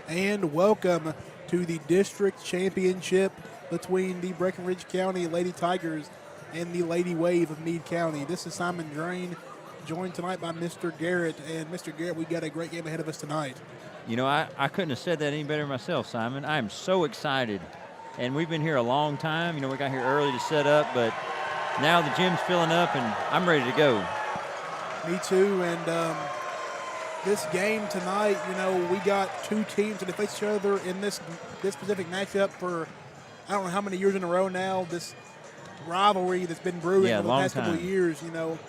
And welcome to the district championship between the Breckinridge County Lady Tigers and the Lady Wave of Meade County. This is Simon Drain, joined tonight by Mr. Garrett. And Mr. Garrett, we got a great game ahead of us tonight. You know, I couldn't have said that any better myself, Simon. I am so excited. And we've been here a long time. You know, we got here early to set up, but now the gym's filling up, and I'm ready to go. Me too, and this game tonight, you know, we got two teams that face each other in this specific matchup for I don't know how many years in a row now. This rivalry that's been brewing for the past couple of years, you know,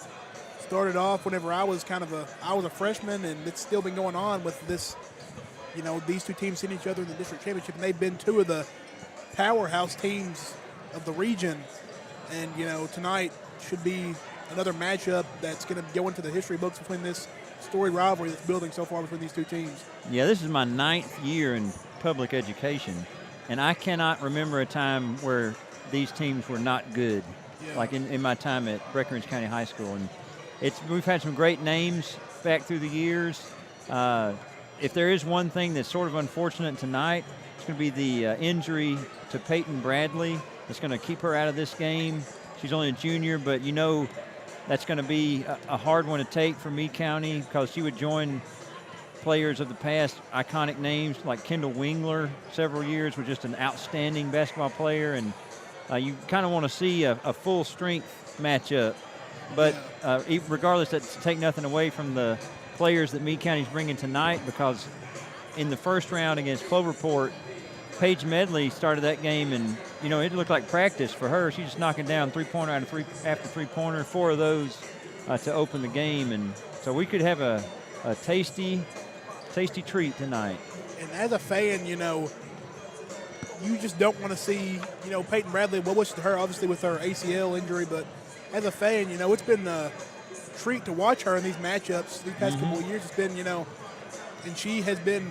started off whenever I was a freshman, and it's still been going on with this, you know, these two teams seeing each other in the district championship, and they've been two of the powerhouse teams of the region. And, you know, tonight should be another matchup that's going to go into the history books between this storied rivalry that's building so far between these two teams. Yeah, this is my 9th year in public education, and I cannot remember a time where these teams were not good, like in my time at Breckinridge County High School. And we've had some great names back through the years. If there is one thing that's sort of unfortunate tonight, it's going to be the injury to Peyton Bradley. It's going to keep her out of this game. She's only a junior, but you know that's going to be a hard one to take for Meade County because she would join players of the past, iconic names like Kendall Wingler, several years, was just an outstanding basketball player. And you kind of want to see a full-strength matchup. But regardless, that's to take nothing away from the players that Meade County's bringing tonight, because in the first round against Cloverport, Paige Medley started that game, and, you know, it looked like practice for her. She's just knocking down three-pointer after three-pointer, 4 of those to open the game. And so we could have a tasty treat tonight. And as a fan, you know, you just don't want to see, you know, Peyton Bradley, well wishes to her, obviously, with her ACL injury. But as a fan, you know, it's been a treat to watch her in these matchups these past couple of years. It's been, you know, and she has been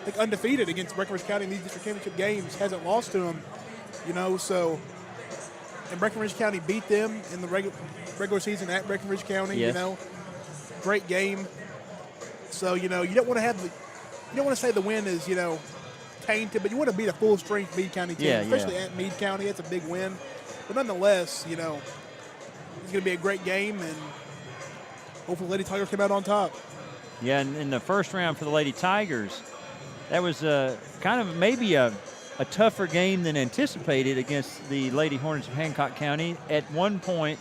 like undefeated against Breckinridge County in these district championship games, hasn't lost to them, you know. So, and Breckinridge County beat them in the regular season at Breckinridge County, you know. Great game. So, you know, you don't want to say the win is, you know, tainted, but you want to beat a full strength Meade County team, especially at Meade County. It's a big win. But nonetheless, you know, it's going to be a great game, and hopefully Lady Tigers come out on top. Yeah, and in the first round for the Lady Tigers, that was kind of maybe a tougher game than anticipated against the Lady Hornets of Hancock County. At one point,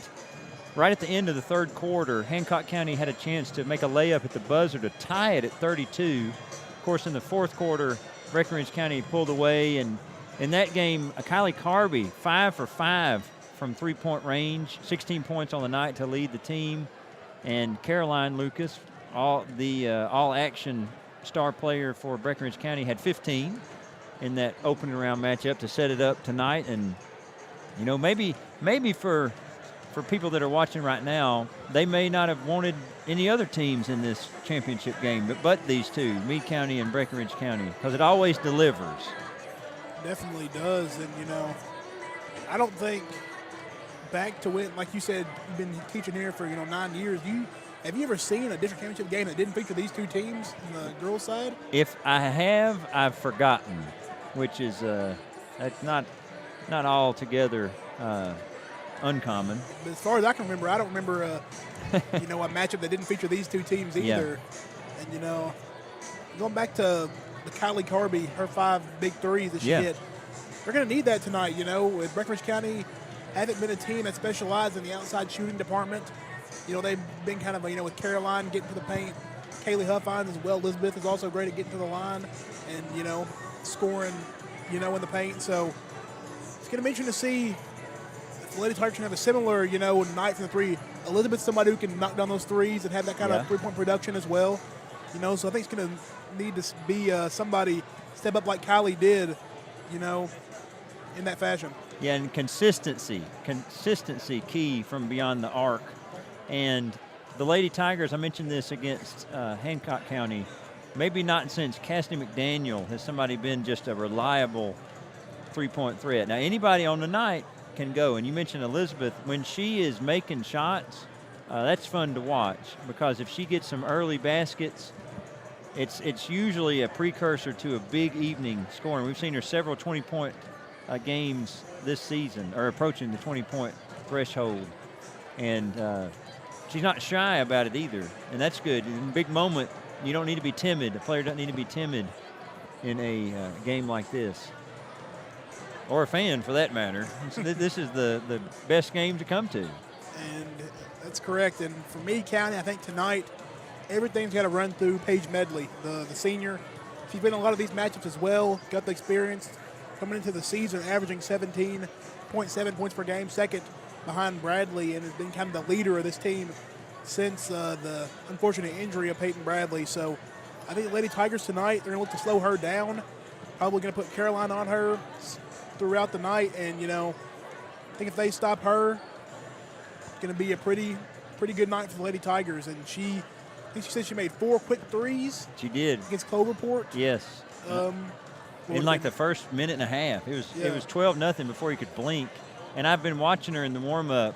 right at the end of the third quarter, Hancock County had a chance to make a layup at the buzzer to tie it at 32. Of course, in the fourth quarter, Breckinridge County pulled away, and in that game, Kylie Carby, 5 for 5 from three-point range, 16 points on the night to lead the team, and Caroline Lucas, all-action star player for Breckinridge County, had 15 in that opening round matchup to set it up tonight. And, you know, maybe for people that are watching right now, they may not have wanted any other teams in this championship game, but these two, Meade County and Breckinridge County, because it always delivers. Definitely does. And, you know, I don't think back to when, like you said, you've been teaching here for, you know, 9 years. Have you ever seen a district championship game that didn't feature these two teams on the girls' side? If I have, I've forgotten, which is that's not altogether uncommon. But as far as I can remember, I don't remember you know, a matchup that didn't feature these two teams either. And, you know, going back to the Kylie Carby, her 5 big threes that she hit, they're going to need that tonight, you know. With Breckinridge County haven't been a team that specialized in the outside shooting department. You know, they've been kind of, you know, with Caroline getting to the paint. Kaylee Huffines as well. Elizabeth is also great at getting to the line and, you know, scoring, you know, in the paint. So it's going to be interesting to see if the Lady Tigers can have a similar, you know, night from the three. Elizabeth's somebody who can knock down those threes and have that kind of three-point production as well. You know, so I think it's going to need to be somebody step up like Kylie did, you know, in that fashion. Yeah, and consistency key from beyond the arc. And the Lady Tigers, I mentioned this against Hancock County, maybe not since Cassidy McDaniel has somebody been just a reliable three-point threat. Now, anybody on the night can go. And you mentioned Elizabeth. When she is making shots, that's fun to watch, because if she gets some early baskets, it's usually a precursor to a big evening scoring. We've seen her several 20-point games this season, or approaching the 20-point threshold. And she's not shy about it either, and that's good. In a big moment, you don't need to be timid. A player doesn't need to be timid in a game like this, or a fan for that matter. This is the best game to come to. And that's correct. And for Meade County, I think tonight everything's got to run through Paige Medley, the senior. She's been in a lot of these matchups as well, got the experience coming into the season, averaging 17.7 points per game, second behind Bradley, and has been kind of the leader of this team since the unfortunate injury of Peyton Bradley. So I think the Lady Tigers tonight, they're going to look to slow her down, probably going to put Caroline on her throughout the night. And, you know, I think if they stop her, it's going to be a pretty good night for the Lady Tigers. And I think she said she made 4 quick threes. She did. Against Cloverport. Yes. In like the first minute and a half. It was 12-0 before you could blink. And I've been watching her in the warm-up.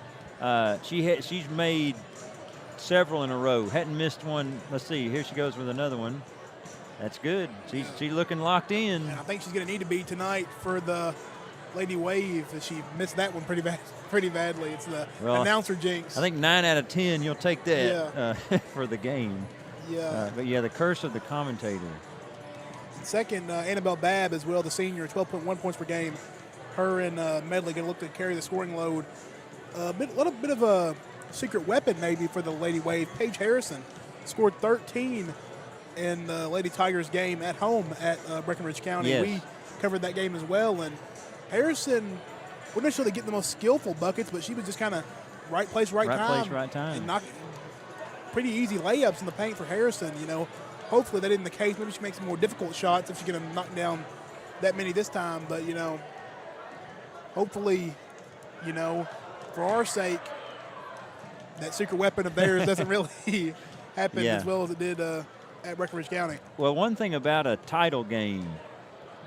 She's made several in a row. Hadn't missed one. Let's see. Here she goes with another one. That's good. She's looking locked in. And I think she's going to need to be tonight for the Lady Wave. She missed that one pretty badly. It's the announcer jinx. I think 9 out of 10 you'll take that for the game. Yeah. But the curse of the commentator. Second, Annabelle Babb as well, the senior, 12.1 points per game. Her and Medley going to look to carry the scoring load. A little bit of a secret weapon maybe for the Lady Wave. Paige Harrison scored 13 in the Lady Tigers game at home at Breckinridge County. Yes. We covered that game as well. And Harrison wasn't necessarily getting the most skillful buckets, but she was just kind of right place, right time. Right place, right time. And knocked pretty easy layups in the paint for Harrison, you know. Hopefully that isn't the case. Maybe she makes some more difficult shots if she's going to knock down that many this time. But, you know, hopefully, you know, for our sake, that secret weapon of theirs doesn't really happen as well as it did at Breckinridge County. Well, one thing about a title game,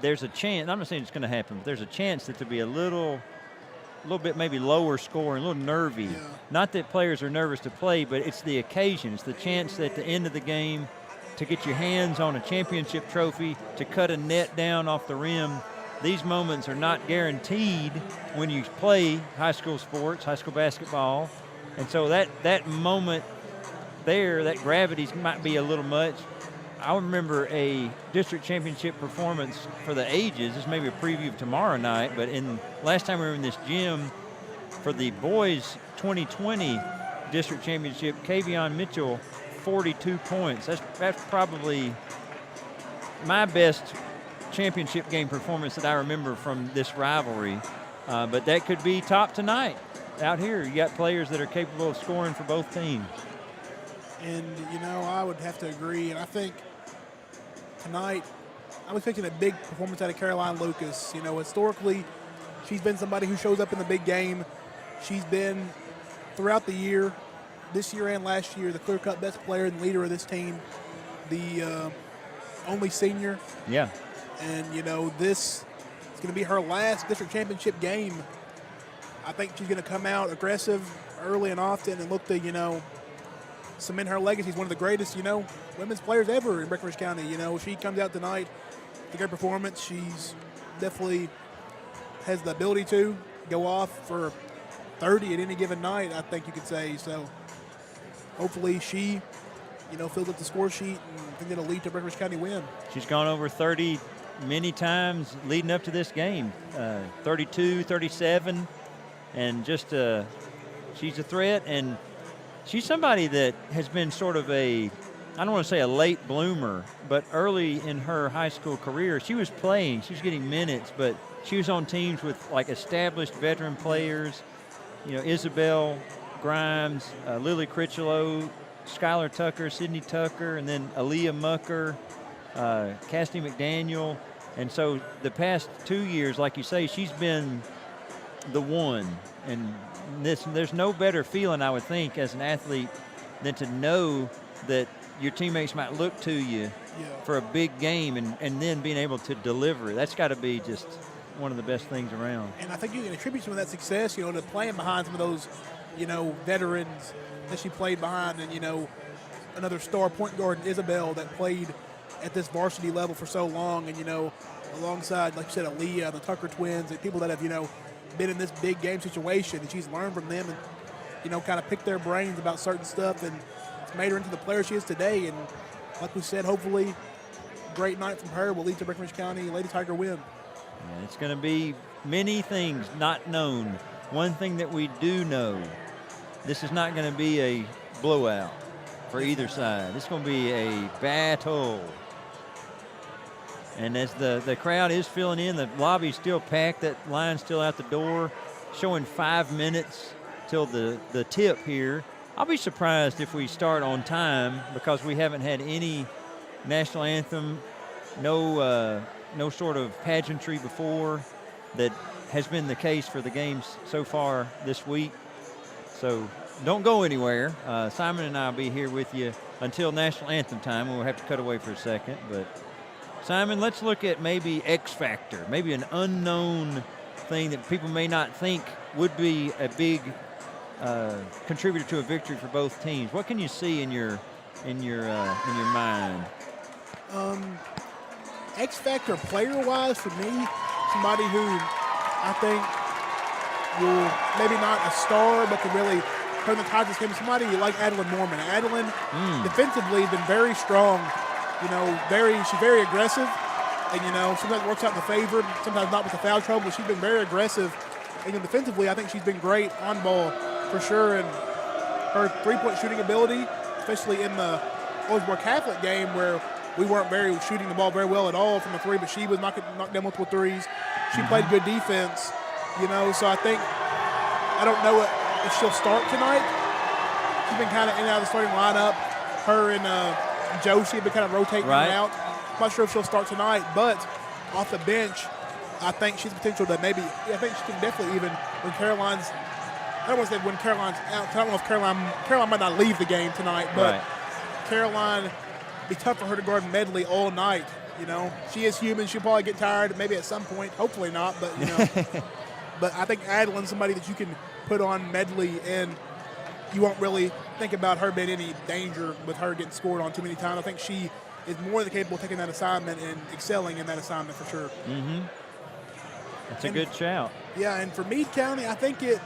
there's a chance, I'm not saying it's going to happen, but there's a chance that there'll be a little bit maybe lower scoring, a little nervy. Yeah. Not that players are nervous to play, but it's the occasion. It's the chance at the end of the game to get your hands on a championship trophy, to cut a net down off the rim. These moments are not guaranteed when you play high school sports, high school basketball. And so that moment there, that gravity might be a little much. I remember a district championship performance for the ages. This may be a preview of tomorrow night, but last time we were in this gym for the boys 2020 district championship, Kavion Mitchell, 42 points. That's probably my best championship game performance that I remember from this rivalry. But that could be top tonight out here. You got players that are capable of scoring for both teams. And, you know, I would have to agree. And I think tonight I'm expecting a big performance out of Caroline Lucas. You know, historically, she's been somebody who shows up in the big game. She's been, throughout the year, this year and last year, the clear-cut best player and leader of this team, the only senior. Yeah. And, you know, this is going to be her last district championship game. I think she's going to come out aggressive early and often and look to, you know, cement her legacy as one of the greatest, you know, women's players ever in Breckinridge County. You know, she comes out tonight with a great performance. She's definitely has the ability to go off for 30 at any given night, I think you could say. So hopefully she, you know, fills up the score sheet and think it'll lead to a Breckinridge County win. She's gone over 30 many times leading up to this game, 32, 37, and just she's a threat. And she's somebody that has been sort of I don't want to say a late bloomer, but early in her high school career, she was playing. She was getting minutes, but she was on teams with, like, established veteran players, you know, Isabel Grimes, Lily Critchlow, Skylar Tucker, Sydney Tucker, and then Aaliyah Mucker, Cassidy McDaniel. And so the past 2 years, like you say, she's been the one. And there's no better feeling, I would think, as an athlete than to know that your teammates might look to you for a big game and then being able to deliver. That's got to be just one of the best things around. And I think you can attribute some of that success, you know, to playing behind some of those, you know, veterans that she played behind. And, you know, another star point guard, Isabel, that played at this varsity level for so long, and alongside, like you said, Aaliyah, the Tucker twins, and people that have been in this big game situation, and she's learned from them and kind of picked their brains about certain stuff, and it's made her into the player she is today. And like we said, hopefully, great night from her will lead to Breckinridge County Lady Tiger win. Yeah, it's going to be many things not known. One thing that we do know, this is not going to be a blowout for either side. It's going to be a battle. And as the crowd is filling in, the lobby's still packed, that line's still out the door, showing 5 minutes till the tip here. I'll be surprised if we start on time because we haven't had any national anthem, no sort of pageantry before that has been the case for the games so far this week. So don't go anywhere. Simon and I will be here with you until national anthem time, and we'll have to cut away for a second. But Simon, let's look at maybe X factor, maybe an unknown thing that people may not think would be a big contributor to a victory for both teams. What can you see in your mind? X factor player-wise for me, somebody who I think will maybe not a star, but could really turn the tide of this game. Somebody like Adeline Norman. Adeline defensively has been very strong. She's very aggressive, and sometimes works out in the favor, sometimes not with the foul trouble. But she's been very aggressive, and defensively, I think she's been great on ball for sure. And her three-point shooting ability, especially in the Owensboro Catholic game, where we weren't shooting the ball very well at all from the three, but she was knocking down multiple threes. She played good defense, so I think, I don't know if she'll start tonight. She's been kind of in and out of the starting lineup. Her and Josie have been kind of rotating out. I'm not sure if she'll start tonight, but off the bench, I think she's potential to maybe, I think she can definitely even, when Caroline's, I don't want to say when Caroline's out, I don't know if Caroline might not leave the game tonight, but Caroline, be tough for her to guard Medley all night. She is human. She'll probably get tired maybe at some point. Hopefully not, but but I think Adeline's somebody that you can put on Medley, and you won't really think about her being any danger with her getting scored on too many times. I think she is more than capable of taking that assignment and excelling in that assignment for sure. That's a good shout. Yeah, and for Meade County, I think it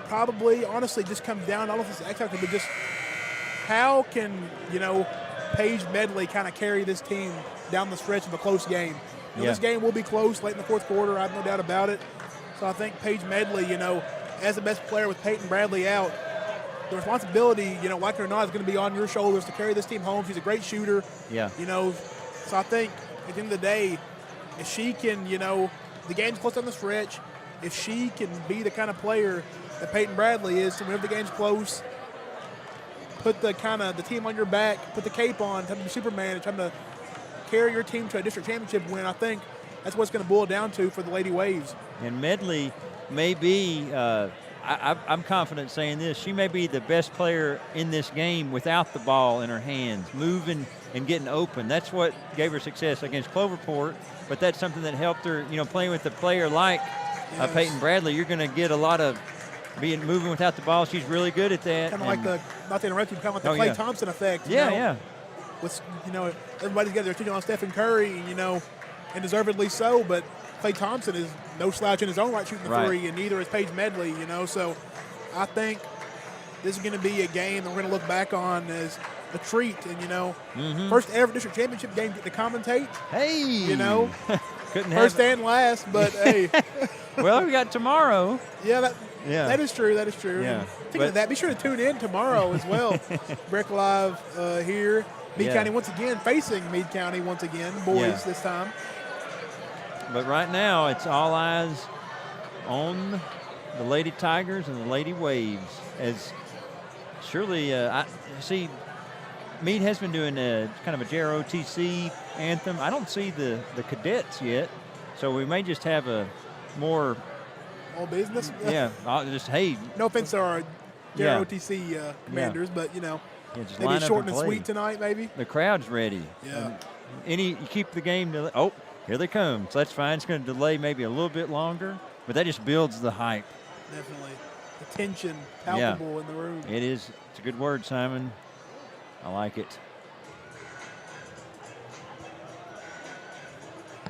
probably honestly just comes down, I don't know if it's X factor, but just how can, Paige Medley kind of carry this team down the stretch of a close game. This game will be close late in the fourth quarter. I have no doubt about it. So I think Paige Medley, as the best player with Peyton Bradley out, the responsibility, like it or not, is going to be on your shoulders to carry this team home. She's a great shooter. Yeah. So I think at the end of the day, if she can, the game's close down the stretch, if she can be the kind of player that Peyton Bradley is, so whenever the game's close, put the team on your back, put the cape on, time to be Superman, and trying to carry your team to a district championship win. I think that's what it's going to boil down to for the Lady Waves. And Medley may be, I'm confident saying this, she may be the best player in this game without the ball in her hands, moving and getting open. That's what gave her success against Cloverport, but that's something that helped her, playing with a player like Peyton Bradley. You're going to get a lot of moving without the ball. She's really good at that. Kind of like not to interrupt you, kind of like the Klay Thompson effect. With, everybody's got their attention on Stephen Curry, and deservedly so, but Klay Thompson is no slouch in his own right shooting the three, and neither is Paige Medley, so I think this is going to be a game that we're going to look back on as a treat, and, first ever district championship game to commentate. Hey! Couldn't first and last, but hey. Well, we got tomorrow. That is true. That is true. Yeah. Speaking of that, be sure to tune in tomorrow as well. Breck Live here. Meade County once again, facing Meade County once again, boys this time. But right now, it's all eyes on the Lady Tigers and the Lady Waves. As surely, I see Meade has been doing a kind of a JROTC anthem. I don't see the cadets yet, so we may just have a more all business. I'll just no offense to our JROTC commanders, but just maybe short and sweet tonight, maybe. The crowd's ready. Yeah. You keep the game to here they come. So that's fine. It's going to delay maybe a little bit longer, but that just builds the hype. Definitely. The tension palpable in the room. It is. It's a good word, Simon. I like it.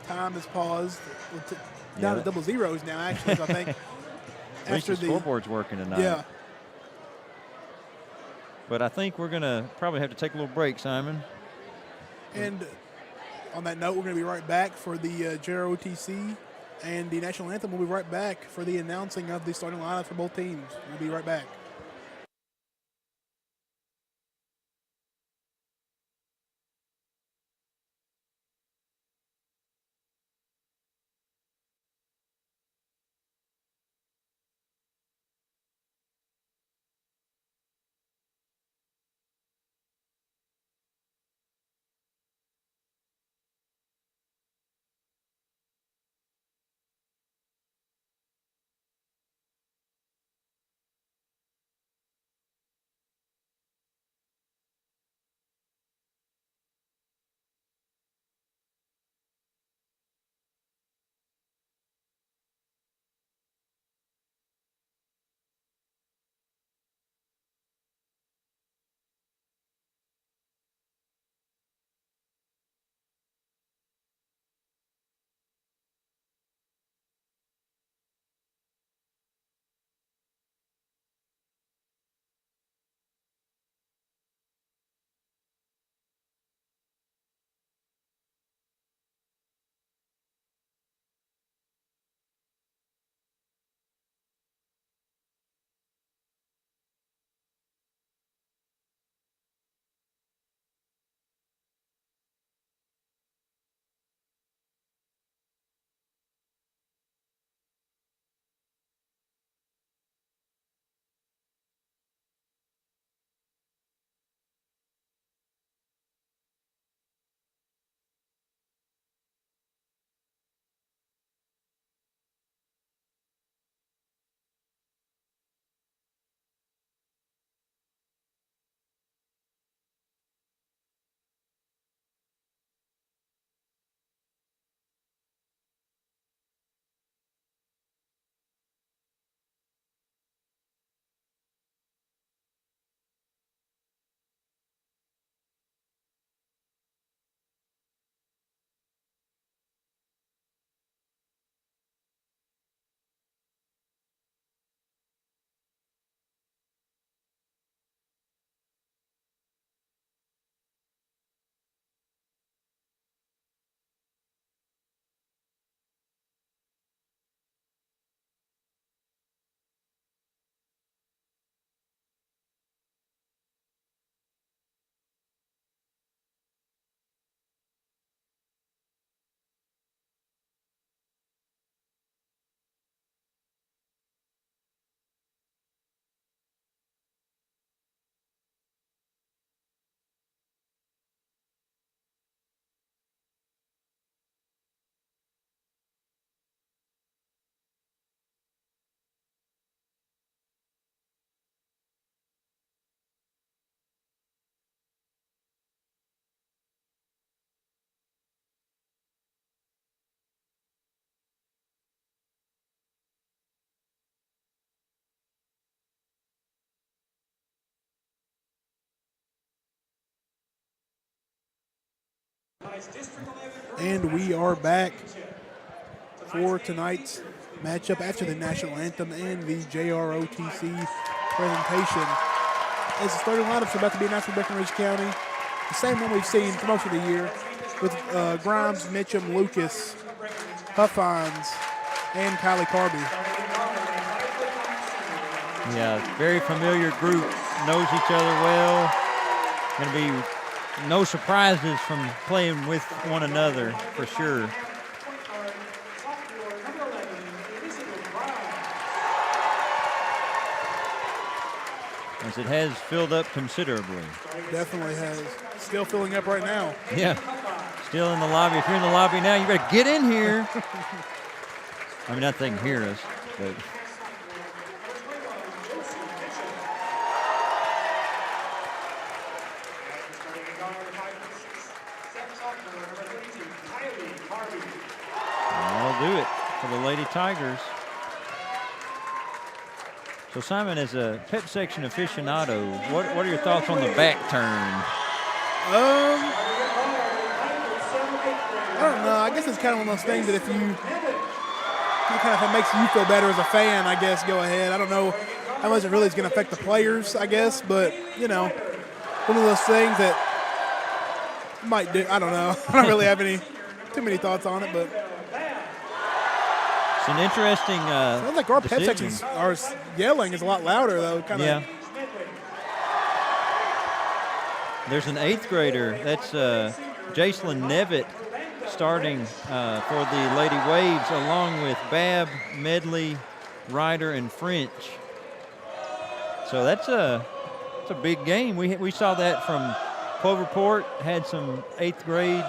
time has paused. Down to double zeros now, actually, so I think. At least the scoreboard's working tonight. Yeah. But I think we're going to probably have to take a little break, Simon. And on that note, we're going to be right back for the JROTC and the national anthem. We'll be right back for the announcing of the starting lineup for both teams. We'll be right back. And we are back for tonight's matchup after the national anthem and the JROTC presentation. As the starting lineups are about to be announced for Breckinridge County, the same one we've seen for most of the year with Grimes, Mitchum, Lucas, Huffines, and Kylie Carby. Yeah, very familiar group, knows each other well. Going to be no surprises from playing with one another, for sure. As it has filled up considerably. Definitely has. Still filling up right now. Yeah, still in the lobby. If you're in the lobby now, you better get in here. I mean, not that they can hear us, but... do it for the Lady Tigers. So Simon, as a pep section aficionado, what are your thoughts on the back turn? I don't know. I guess it's kind of one of those things that if it kind of makes you feel better as a fan, I guess, go ahead. I don't know how much it really is going to affect the players, I guess, but, you know, one of those things that might do. I don't know. I don't really have too many thoughts on it, but. It's an interesting sounds like our pep decision. sections are yelling is a lot louder, though. Yeah. There's an 8th grader. That's Jacelyn Nevitt starting for the Lady Waves, along with Babb, Medley, Ryder, and French. So that's a big game. We saw that from Cloverport, had some 8th grade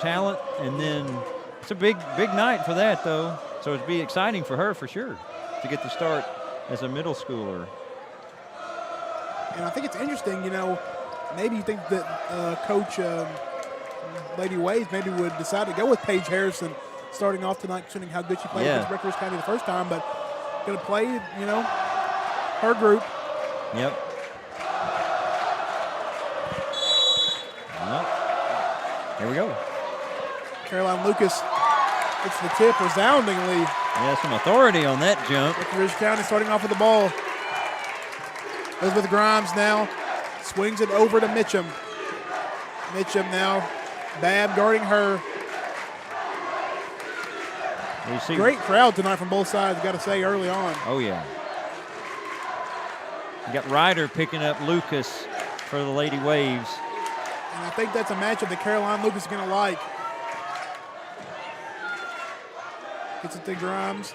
talent, and then it's a big night for that, though. So it'd be exciting for her for sure to get the start as a middle schooler. And I think it's interesting, you know, maybe you think that Coach Lady Waves maybe would decide to go with Paige Harrison starting off tonight, considering how good she played against Breckinridge County the first time, but going to play, you know, her group. Yep. Well, here we go. Caroline Lucas gets the tip resoundingly. Yeah, some authority on that jump. Breckinridge County starting off with the ball. Elizabeth Grimes now swings it over to Mitchum. Mitchum now. Babb guarding her. You see, great crowd tonight from both sides, got to say, early on. Oh, yeah. You got Ryder picking up Lucas for the Lady Waves. And I think that's a matchup that Caroline Lucas is going to like. Gets it to Grimes.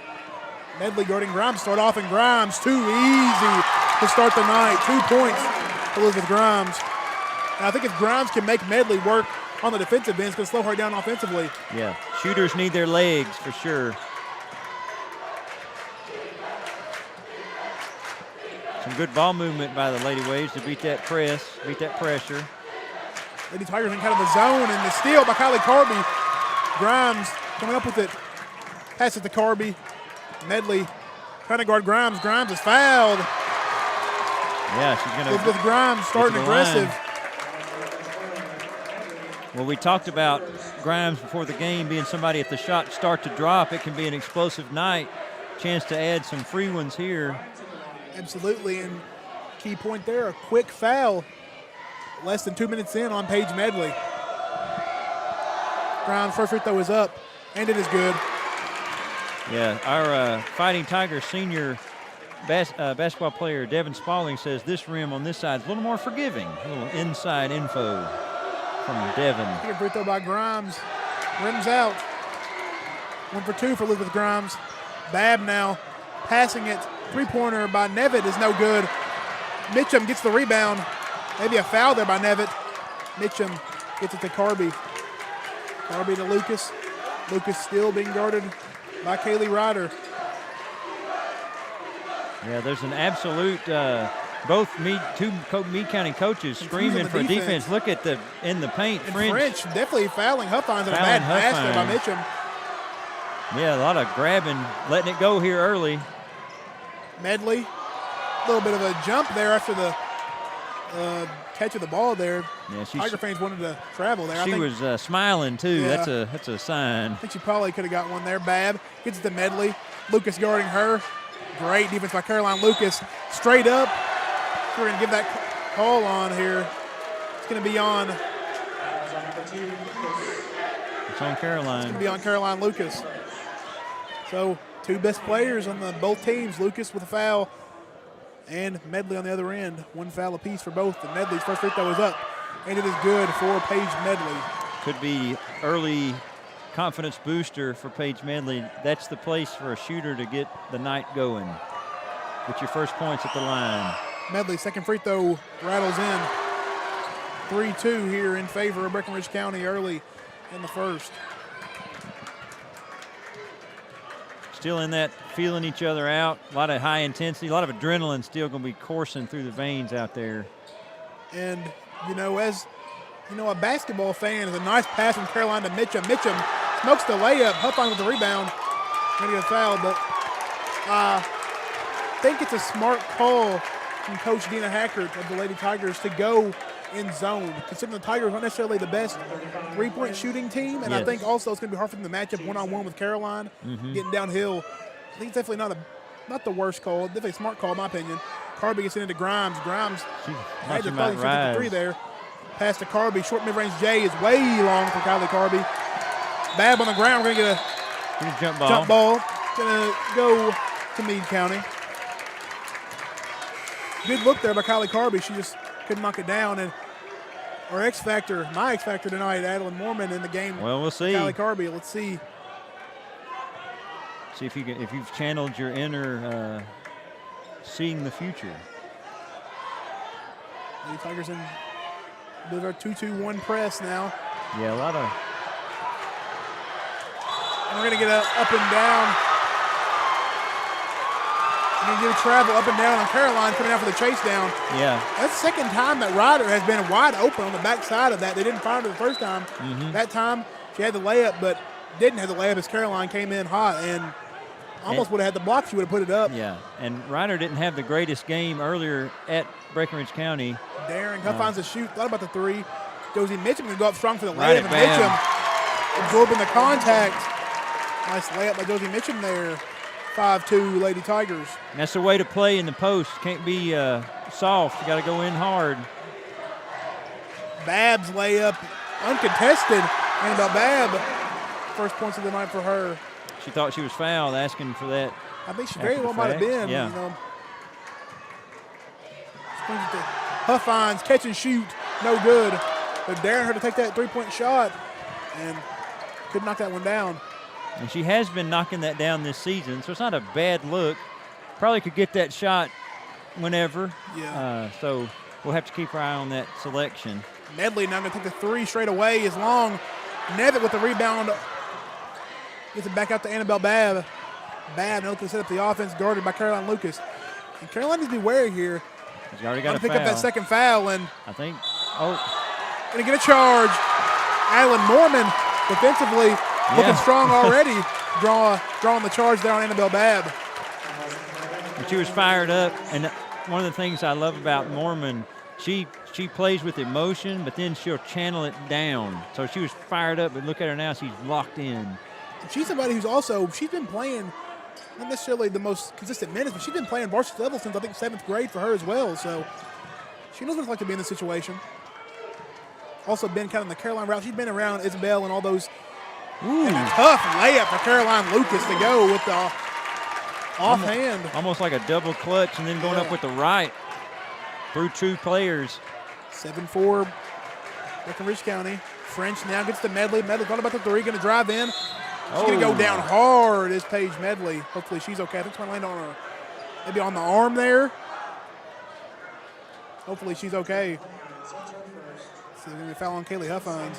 Medley guarding Grimes. Start off, and Grimes too easy to start the night. 2 points for Elizabeth Grimes. And I think if Grimes can make Medley work on the defensive end, it's going to slow her down offensively. Yeah, shooters need their legs for sure. Some good ball movement by the Lady Waves to beat that press, beat that pressure. Lady Tigers in kind of a zone, and the steal by Kylie Carby. Grimes coming up with it. Pass it to Carby. Medley trying to guard Grimes. Grimes is fouled. Yeah, she's going to. With Grimes starting aggressive. Well, we talked about Grimes before the game being somebody, if the shots start to drop, it can be an explosive night. Chance to add some free ones here. Absolutely, and key point there, a quick foul. Less than 2 minutes in on Paige Medley. Grimes' first free throw is up, and it is good. Yeah, our Fighting Tigers senior basketball player, Devin Spaulding, says this rim on this side is a little more forgiving. A little inside info from Devin. Second free throw by Grimes. Rims out. 1 for 2 for Elizabeth Grimes. Babb now passing it. Three-pointer by Nevitt is no good. Mitchum gets the rebound. Maybe a foul there by Nevitt. Mitchum gets it to Carby. Carby to Lucas. Lucas still being guarded by Kaylee Ryder. Yeah, there's an absolute, both Meade County coaches screaming for defense. Look at in the paint. French definitely fouling Huffines on a bad pass there by Mitchum. Yeah, a lot of grabbing, letting it go here early. Medley, a little bit of a jump there after the catch of the ball there. Yeah, Tiger fans wanted to travel there. She was smiling too. Yeah. That's a sign. I think she probably could have got one there. Babb gets it to Medley. Lucas guarding her. Great defense by Caroline Lucas. Straight up. We're going to give that call on here. It's going to be on. It's on Caroline. It's going to be on Caroline Lucas. So 2 best players on both teams. Lucas with a foul and Medley on the other end. 1 foul apiece for both. And Medley's first free throw is up. And it is good for Paige Medley. Could be early confidence booster for Paige Medley. That's the place for a shooter to get the night going. Get your first points at the line. Medley's second free throw rattles in. 3-2 here in favor of Breckinridge County early in the first. Still in that feeling each other out. A lot of high intensity, a lot of adrenaline still going to be coursing through the veins out there. And, as a basketball fan, is a nice pass from Caroline to Mitchum. Mitchum smokes the layup. Huffine with the rebound. Going to get a foul, but I think it's a smart call from Coach Dina Hackert of the Lady Tigers to go in zone. Considering the Tigers aren't necessarily the best three-point shooting team, and I think also it's going to be hard for them to match up one-on-one with Caroline, getting downhill. I think it's definitely not the worst call. Definitely a smart call, in my opinion. Carby gets into Grimes. Grimes had the probably shoot the three there. Pass to Carby. Short mid-range J is way long for Kylie Carby. Babb on the ground. We're going to get a jump ball. Going to go to Meade County. Good look there by Kylie Carby. She just couldn't knock it down. And our X Factor, my X Factor tonight, Adeline Mormon in the game. Well, we'll see. Kylie Carby. Let's see. See if you've channeled your inner seeing the future. The Tigers in our 2-2-1 press now. Yeah, a lot of. And we're going to get up and down. We're going to get a travel up and down on Caroline coming out for the chase down. Yeah. That's the second time that Ryder has been wide open on the backside of that. They didn't find her the first time. That time she had the layup, but didn't have the layup as Caroline came in hot and almost would have had the block. She would have put it up. Yeah, and Ryder didn't have the greatest game earlier at Breckinridge County. Darren finds a shoot. Thought about the three. Josie Mitchum can go up strong for the layup. And Mitchum absorbing the contact. Nice layup by Josie Mitchum there. 5-2 Lady Tigers. And that's the way to play in the post. Can't be soft. You got to go in hard. Babb's layup uncontested. Annabelle Babb. First points of the night for her. She thought she was fouled, asking for that. I think she very well might have been. Yeah. You know. Huffines catch and shoot, no good. But daring her to take that three-point shot and could knock that one down. And she has been knocking that down this season, so it's not a bad look. Probably could get that shot whenever. Yeah. So we'll have to keep our eye on that selection. Medley now going to take the three straight away is long. Nevitt with the rebound. Gets it back out to Annabelle Babb. Babb looking to set up the offense, guarded by Caroline Lucas. And Caroline needs to be wary here. He's already got a pick foul. up that second foul, and I think. Going to get a charge. Adeline Mormon defensively looking strong already. Drawing the charge there on Annabelle Babb. And she was fired up, and one of the things I love about Mormon, she plays with emotion, but then she'll channel it down. So she was fired up, but look at her now; she's locked in. She's somebody who's she's been playing, not necessarily the most consistent minutes, but she's been playing varsity level since I think 7th grade for her as well. So she knows what it's like to be in this situation. Also been kind of in the Caroline route. She's been around Isabel and all those. And a tough layup for Caroline Lucas to go with the offhand. Almost like a double clutch and then going up with the right through two players. 7-4 Breckinridge County. French now gets to Medley. Medley thought about the three, going to drive in. She's going to go down hard, is Paige Medley. Hopefully she's okay. I think it's going to land on her, maybe on the arm there. Hopefully she's okay. So they're going to foul on Kaylee Huffines.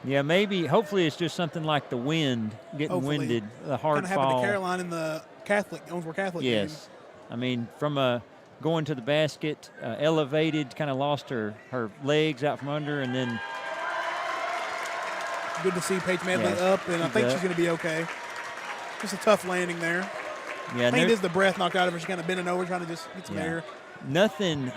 Yeah, maybe. Hopefully it's just something like the wind, getting winded, the hard fall. Kind of happened to Caroline in the Owensboro Catholic game. Yes. I mean, from going to the basket, elevated, kind of lost her legs out from under, and then. Good to see Paige Medley up, and I think she's going to be okay. Just a tough landing there. Yeah, I think it is the breath knocked out of her. She's kind of bending over, trying to just get some air. Nothing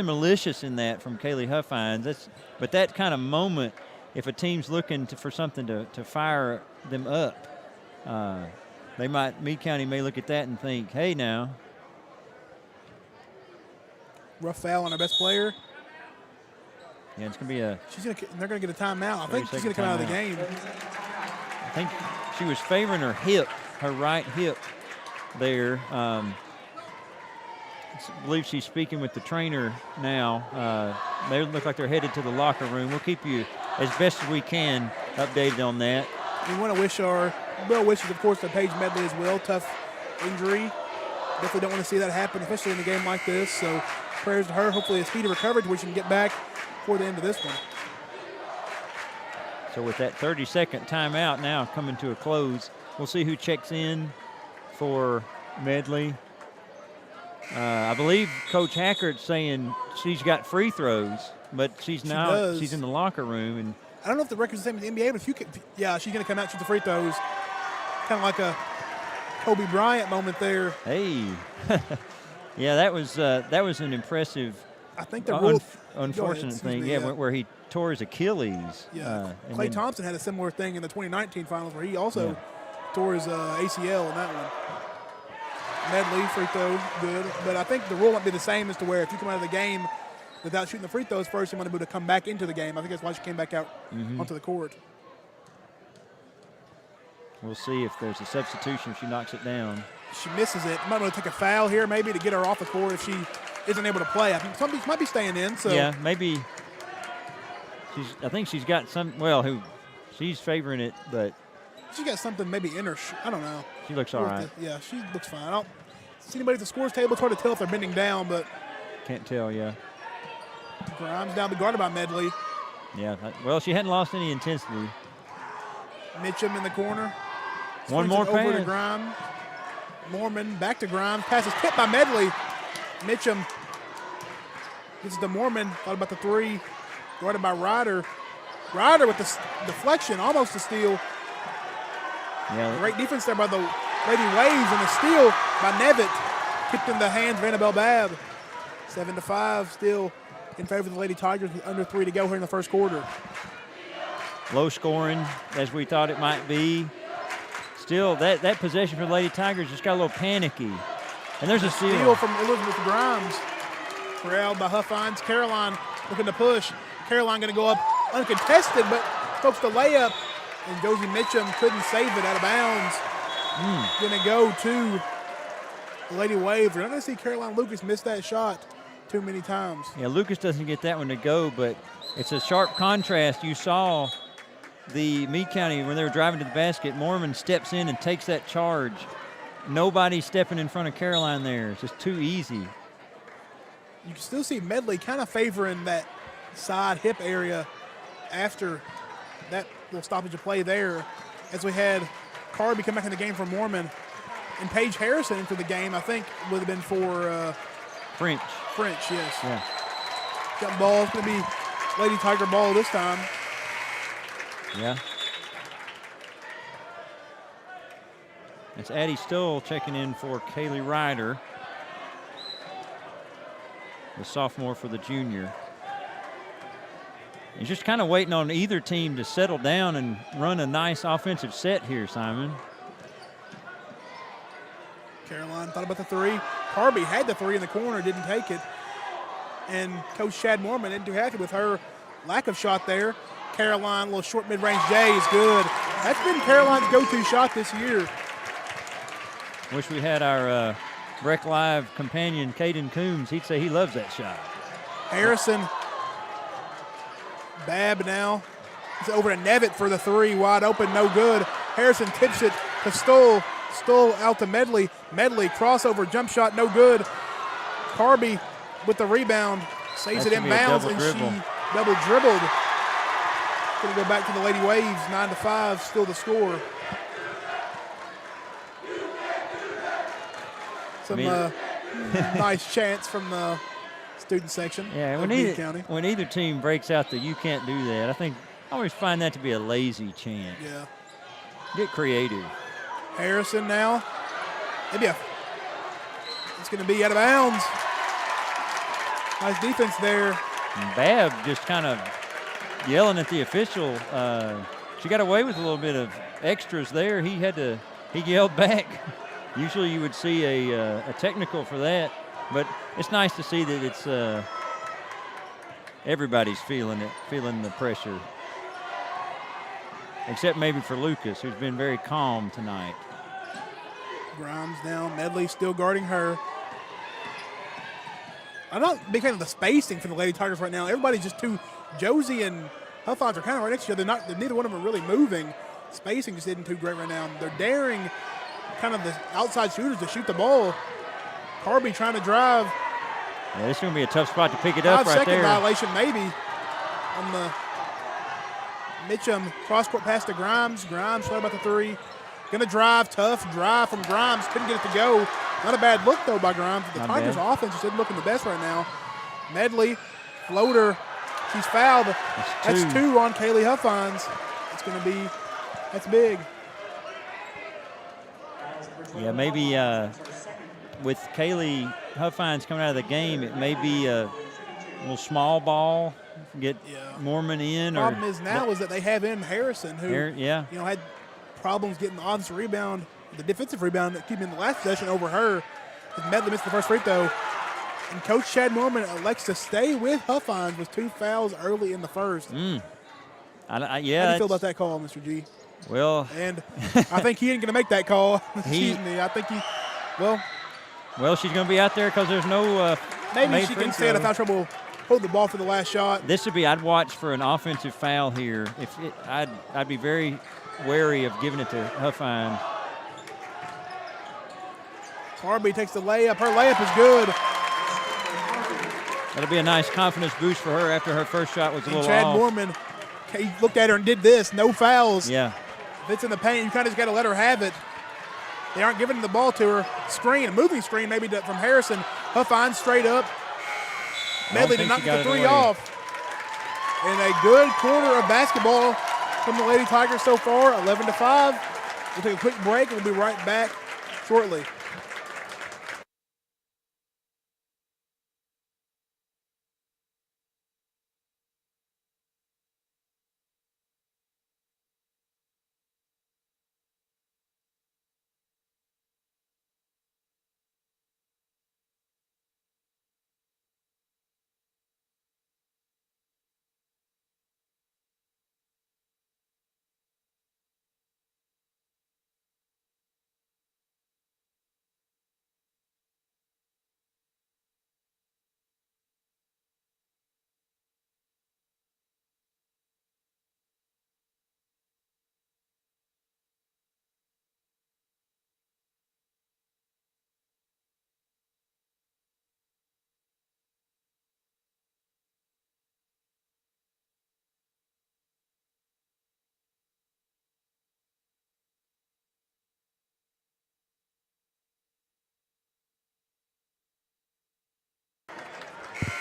malicious in that from Kaylee Huffines. But that kind of moment, if a team's looking for something to fire them up, Meade County may look at that and think, hey, now. Rough foul on our best player. Yeah, it's going to be a. They're going to get a timeout. I think she's going to come out of the game. I think she was favoring her hip, her right hip there. I believe she's speaking with the trainer now. They look like they're headed to the locker room. We'll keep you as best as we can updated on that. We want to wish our well wishes, of course, to Paige Medley as well. Tough injury. Definitely don't want to see that happen, especially in a game like this. So prayers to her. Hopefully a speedy recovery to where she can get back before the end of this one. So with that 30-second timeout now coming to a close, we'll see who checks in for Medley. I believe Coach Hackert's saying she's got free throws, but she's in the locker room. And I don't know if the record's the same as the NBA, but she's going to come out shoot the free throws. Kind of like a Kobe Bryant moment there. Hey. Yeah, that was an impressive. I think the rule. Unfortunate thing, where he tore his Achilles. Yeah, Klay Thompson had a similar thing in the 2019 finals where he also tore his ACL in that one. Medley, free throw, good. But I think the rule might be the same as to where if you come out of the game without shooting the free throws first, you want to be able to come back into the game. I think that's why she came back out onto the court. We'll see if there's a substitution if she knocks it down. She misses it. Might want to take a foul here maybe to get her off the court if she isn't able to play. I think some people might be staying in. So yeah, maybe. I think she's got some. Well, she's favoring it, but she's got something maybe in her. I don't know. She looks all right. Yeah, she looks fine. I don't see anybody at the scores table. It's hard to tell if they're bending down, but can't tell. Yeah. Grimes now be guarded by Medley. Yeah. Well, she hadn't lost any intensity. Mitchum in the corner. One more pass. Over to Grimes. Mormon back to Grimes. Pass is tipped by Medley. Mitchum gets to Mormon. Thought about the three. Guarded by Ryder. Ryder with the deflection, almost a steal. Yeah. Great defense there by the Lady Waves, and a steal by Nevitt. Kicked in the hands of Annabelle Babb. 7-5, still in favor of the Lady Tigers with under 3 to go here in the first quarter. Low scoring, as we thought it might be. Still, that possession for the Lady Tigers just got a little panicky. And there's a steal from Elizabeth Grimes. Corralled by Huffines. Caroline looking to push. Caroline going to go up uncontested, but folks the layup. And Josie Mitchum couldn't save it out of bounds. Going to go to the Lady Waves. We're not going to see Caroline Lucas miss that shot too many times. Yeah, Lucas doesn't get that one to go, but it's a sharp contrast. You saw the Meade County, when they were driving to the basket, Mormon steps in and takes that charge. Nobody stepping in front of Caroline there. It's just too easy. You can still see Medley kind of favoring that side hip area after that little stoppage of play there, as we had Carby come back in the game for Mormon. And Paige Harrison into the game, I think, would have been for French, yes. Yeah. Jump ball. It's going to be Lady Tiger ball this time. Yeah. It's Addie Stoll checking in for Kaylee Ryder, the sophomore for the junior. He's just kind of waiting on either team to settle down and run a nice offensive set here, Simon. Caroline thought about the three. Carby had the three in the corner, didn't take it. And Coach Chad Mormon isn't too happy with her lack of shot there. Caroline, a little short mid-range J is good. That's been Caroline's go-to shot this year. Wish we had our Breck Live companion, Caden Coombs. He'd say he loves that shot. Harrison. Babb now. It's over to Nevitt for the three. Wide open, no good. Harrison tips it to Stoll. Stoll out to Medley. Medley crossover, jump shot, no good. Carby with the rebound. Saves it inbounds, and she double dribbled. Going to go back to the Lady Waves, 9-5, still the score. Some nice chants from the student section. Yeah, when either team breaks out the "you can't do that," I always find that to be a lazy chant. Yeah. Get creative. Harrison now. It's going to be out of bounds. Nice defense there. And Babb just kind of yelling at the official. She got away with a little bit of extras there. He yelled back. Usually you would see a technical for that, but it's nice to see that it's everybody's feeling the pressure, except maybe for Lucas, who's been very calm tonight. Grimes down. Medley still guarding her. I'm not a big fan of the spacing for the Lady Tigers right now. Everybody's just too. Josie and Huffines are kind of right next to each other. Neither one of them are really moving. Spacing just isn't too great right now. They're daring kind of the outside shooters to shoot the ball. Carby trying to drive. Yeah, this is going to be a tough spot to pick it up right there. 5-second violation maybe on the Mitchum cross-court pass to Grimes. Grimes thought about the three. Going to drive, tough drive from Grimes. Couldn't get it to go. Not a bad look, though, by Grimes. The Tigers' offense just isn't looking the best right now. Medley, floater. She's fouled. That's two on Kaylee Huffines. It's going to be, that's big. Yeah, maybe with Kaylee Huffines coming out of the game, it may be a little small ball, get Mormon in. The problem is now is that they have in Harrison, who had problems getting the offensive rebound, the defensive rebound, in the last possession over her. Medley missed the first free throw. And Coach Chad Mormon elects to stay with Huffines with 2 fouls early in the first. How do you feel about that call, Mr. G? Well, and I think he ain't going to make that call. Excuse me. I think well, she's going to be out there because there's no maybe she can stay out of foul trouble, hold the ball for the last shot. This would be, I'd watch for an offensive foul here. I'd be very wary of giving it to Huffines. Harvey takes the layup. Her layup is good. That'll be a nice confidence boost for her after her first shot was a little Chad off. Mormon, he looked at her and did this. No fouls. Yeah. If it's in the paint, you kind of just got to let her have it. They aren't giving the ball to her. Screen, a moving screen maybe from Harrison. Huffines straight up. Medley did not get the 3 off. And a good quarter of basketball from the Lady Tigers so far, 11-5. We'll take a quick break and we'll be right back shortly.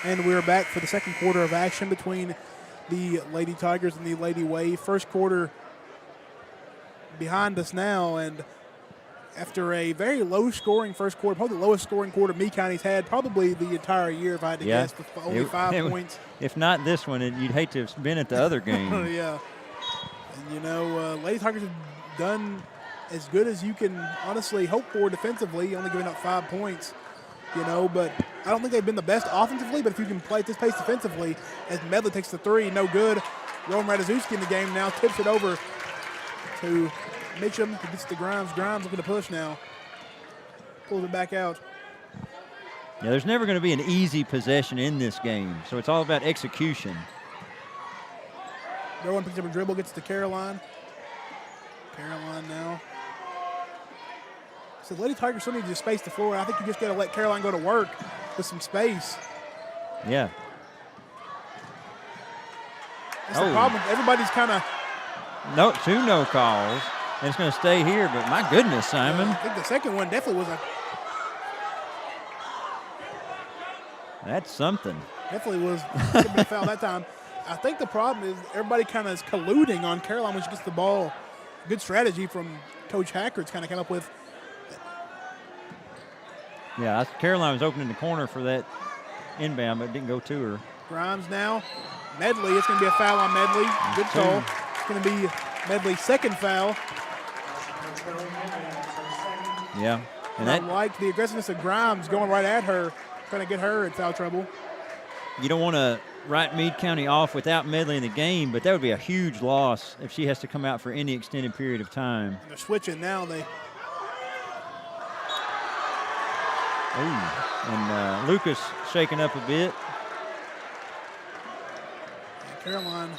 And we're back for the second quarter of action between the Lady Tigers and the Lady Wave. First quarter behind us now, and after a very low-scoring first quarter, probably the lowest-scoring quarter Meade County's had probably the entire year, if I had to guess, with only 5 points. If not this one, you'd hate to have been at the other game. Yeah. And, Lady Tigers have done as good as you can honestly hope for defensively, only giving up 5 points. But I don't think they've been the best offensively, but if you can play at this pace defensively, as Medley takes the 3, no good. Rowan Ratajkowski in the game now, tips it over to Mitchum, who gets to Grimes. Grimes looking to push now. Pulls it back out. Yeah, there's never going to be an easy possession in this game, so it's all about execution. Rowan picks up a dribble, gets to Caroline. Caroline now. So Lady Tigers still need to space the floor. I think you just got to let Caroline go to work with some space. Yeah. That's the problem. Everybody's kind of. No, 2 no calls. And it's going to stay here, but my goodness, Simon. I think the second one definitely was That's something. Definitely was. Could have been a foul that time. I think the problem is everybody kind of is colluding on Caroline when she gets the ball. Good strategy from Coach Hackert's kind of come up with. Yeah, Caroline was opening the corner for that inbound, but it didn't go to her. Grimes now. Medley. It's going to be a foul on Medley. Good call. It's going to be Medley's second foul. Yeah. And I like the aggressiveness of Grimes going right at her, trying to get her in foul trouble. You don't want to write Meade County off without Medley in the game, but that would be a huge loss if she has to come out for any extended period of time. And they're switching now. And Lucas shaking up a bit. And Caroline.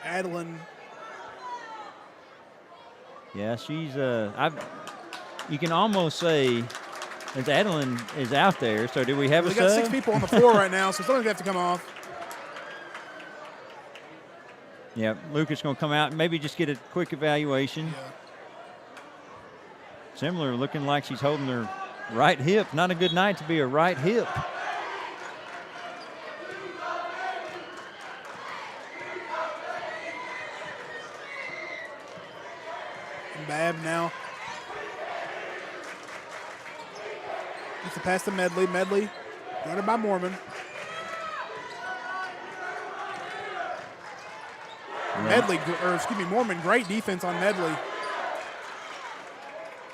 Adeline. Yeah, she's you can almost say as Adeline is out there. So do we have a sub? We got 6 people on the floor right now, so somebody's going to have to come off. Yeah, Lucas going to come out and maybe just get a quick evaluation. Yeah. Similar, looking like she's holding her right hip. Not a good night to be a right hip. And Bab now. Gets the pass to Medley. Medley guarded by Mormon. Mormon, great defense on Medley.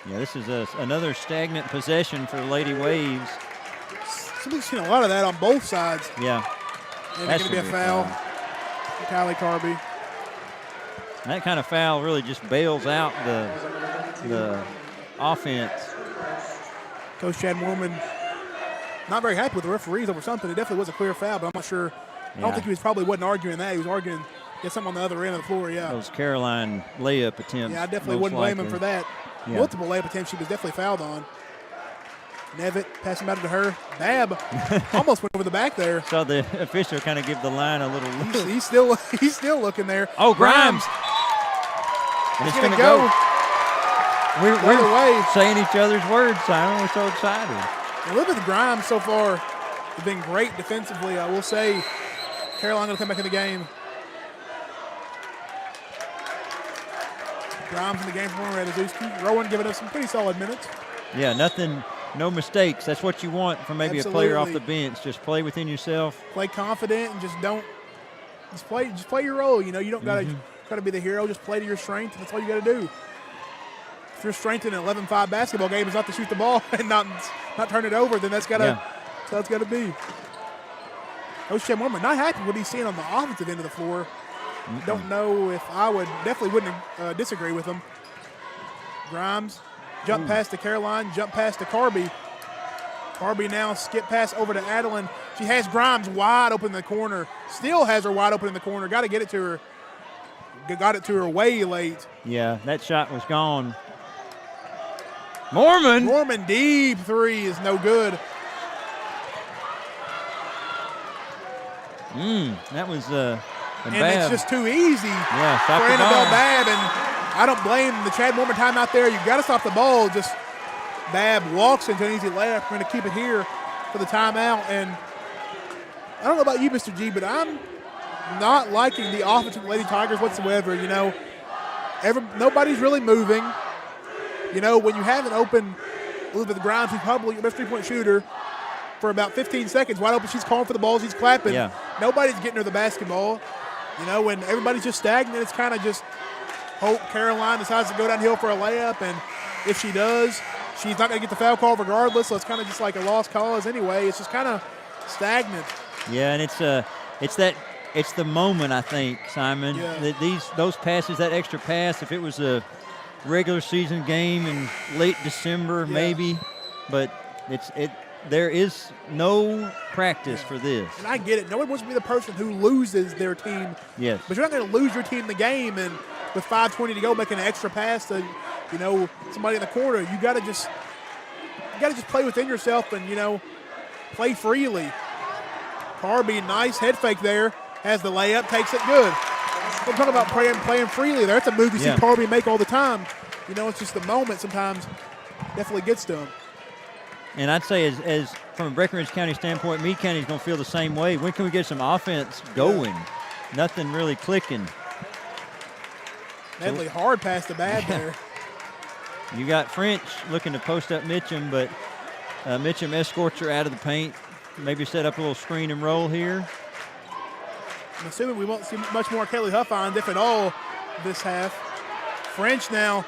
Yeah, this is another stagnant possession for Lady Waves. We've seen a lot of that on both sides. Yeah. And it's going to be a foul. Kylie Carby. And that kind of foul really just bails out the offense. Coach Chad Mormon not very happy with the referees over something. It definitely was a clear foul, but I'm not sure. I don't think he wasn't arguing that. He was arguing get something on the other end of the floor, yeah. Those Caroline layup attempts. Yeah, I definitely wouldn't blame him for that. Yeah. Multiple layup attempts she was definitely fouled on. Nevitt passing back to her. Bab almost went over the back there. So the official kind of give the line a little look. He's still looking there. Oh, Grimes. And it's going to go. We're saying each other's words, Simon. We're so excited. Elizabeth Grimes so far has been great defensively. I will say Carolina will come back in the game. Grimes in the game for Ratajkowski. Rowan giving us some pretty solid minutes. Yeah, no mistakes. That's what you want from maybe a player off the bench. Just play within yourself. Play confident and just play your role. You know, you don't gotta be the hero. Just play to your strength, and that's all you gotta do. If your strength in an 11-5 basketball game is not to shoot the ball and not turn it over, then that's how it's gotta be. Coach Chad Mormon not happy with what he's seeing on the offensive end of the floor. Don't know if I definitely wouldn't disagree with him. Grimes, jump pass to Caroline, jump pass to Carby. Carby now skip pass over to Adeline. She has Grimes wide open in the corner. Still has her wide open in the corner. Got to get it to her. Got it to her way late. Yeah, that shot was gone. Mormon deep three is no good. That was and it's just too easy for Annabelle Babb. And I don't blame the Chad Mormon time out there. You got to stop the ball. Just Babb walks into an easy layup. We're going to keep it here for the timeout. And I don't know about you, Mr. G, but I'm not liking the offense of the Lady Tigers whatsoever. You know, nobody's really moving. You know, when you have an open Elizabeth Grimes, who's probably your best three-point shooter, for about 15 seconds, wide open, she's calling for the balls, he's clapping. Yeah. Nobody's getting her the basketball. You know, when everybody's just stagnant, it's kind of just hope Caroline decides to go downhill for a layup, and if she does, she's not going to get the foul call regardless, so it's kind of just like a lost cause anyway. It's just kind of stagnant. Yeah, and it's the moment, I think, Simon. Yeah. Those passes, that extra pass, if it was a regular season game in late December, maybe, but there is no practice for this. And I get it. No one wants to be the person who loses their team. Yes. But you're not going to lose your team the game and with 5:20 to go making an extra pass to, you know, somebody in the corner. You got to just play within yourself and, play freely. Carby, nice head fake there. Has the layup, takes it good. I'm talking about playing freely there. It's a move you see Carby make all the time. It's just the moment sometimes definitely gets to him. And I'd say as from a Breckinridge County standpoint, Meade County is going to feel the same way. When can we get some offense going? Nothing really clicking. Medley hard past the bad there. You got French looking to post up Mitchum, but Mitchum escorts her out of the paint. Maybe set up a little screen and roll here. I'm assuming we won't see much more Kelly Huffines, if at all, this half. French now.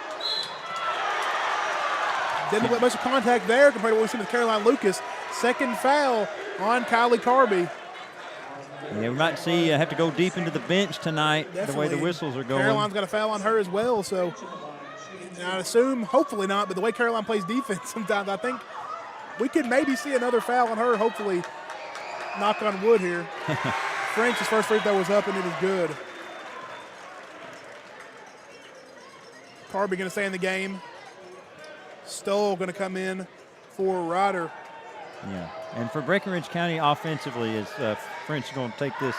Didn't get much of contact there compared to what we've seen with Caroline Lucas. Second foul on Kylie Carby. Yeah, we might see have to go deep into the bench tonight. Definitely. The way the whistles are going. Caroline's got a foul on her as well, so I assume, hopefully not, but the way Caroline plays defense sometimes, I think we could maybe see another foul on her, hopefully. Knock on wood here. French's first free throw was up, and it is good. Carby going to stay in the game. Stoll going to come in for Ryder. Yeah, and for Breckinridge County offensively, is French going to take this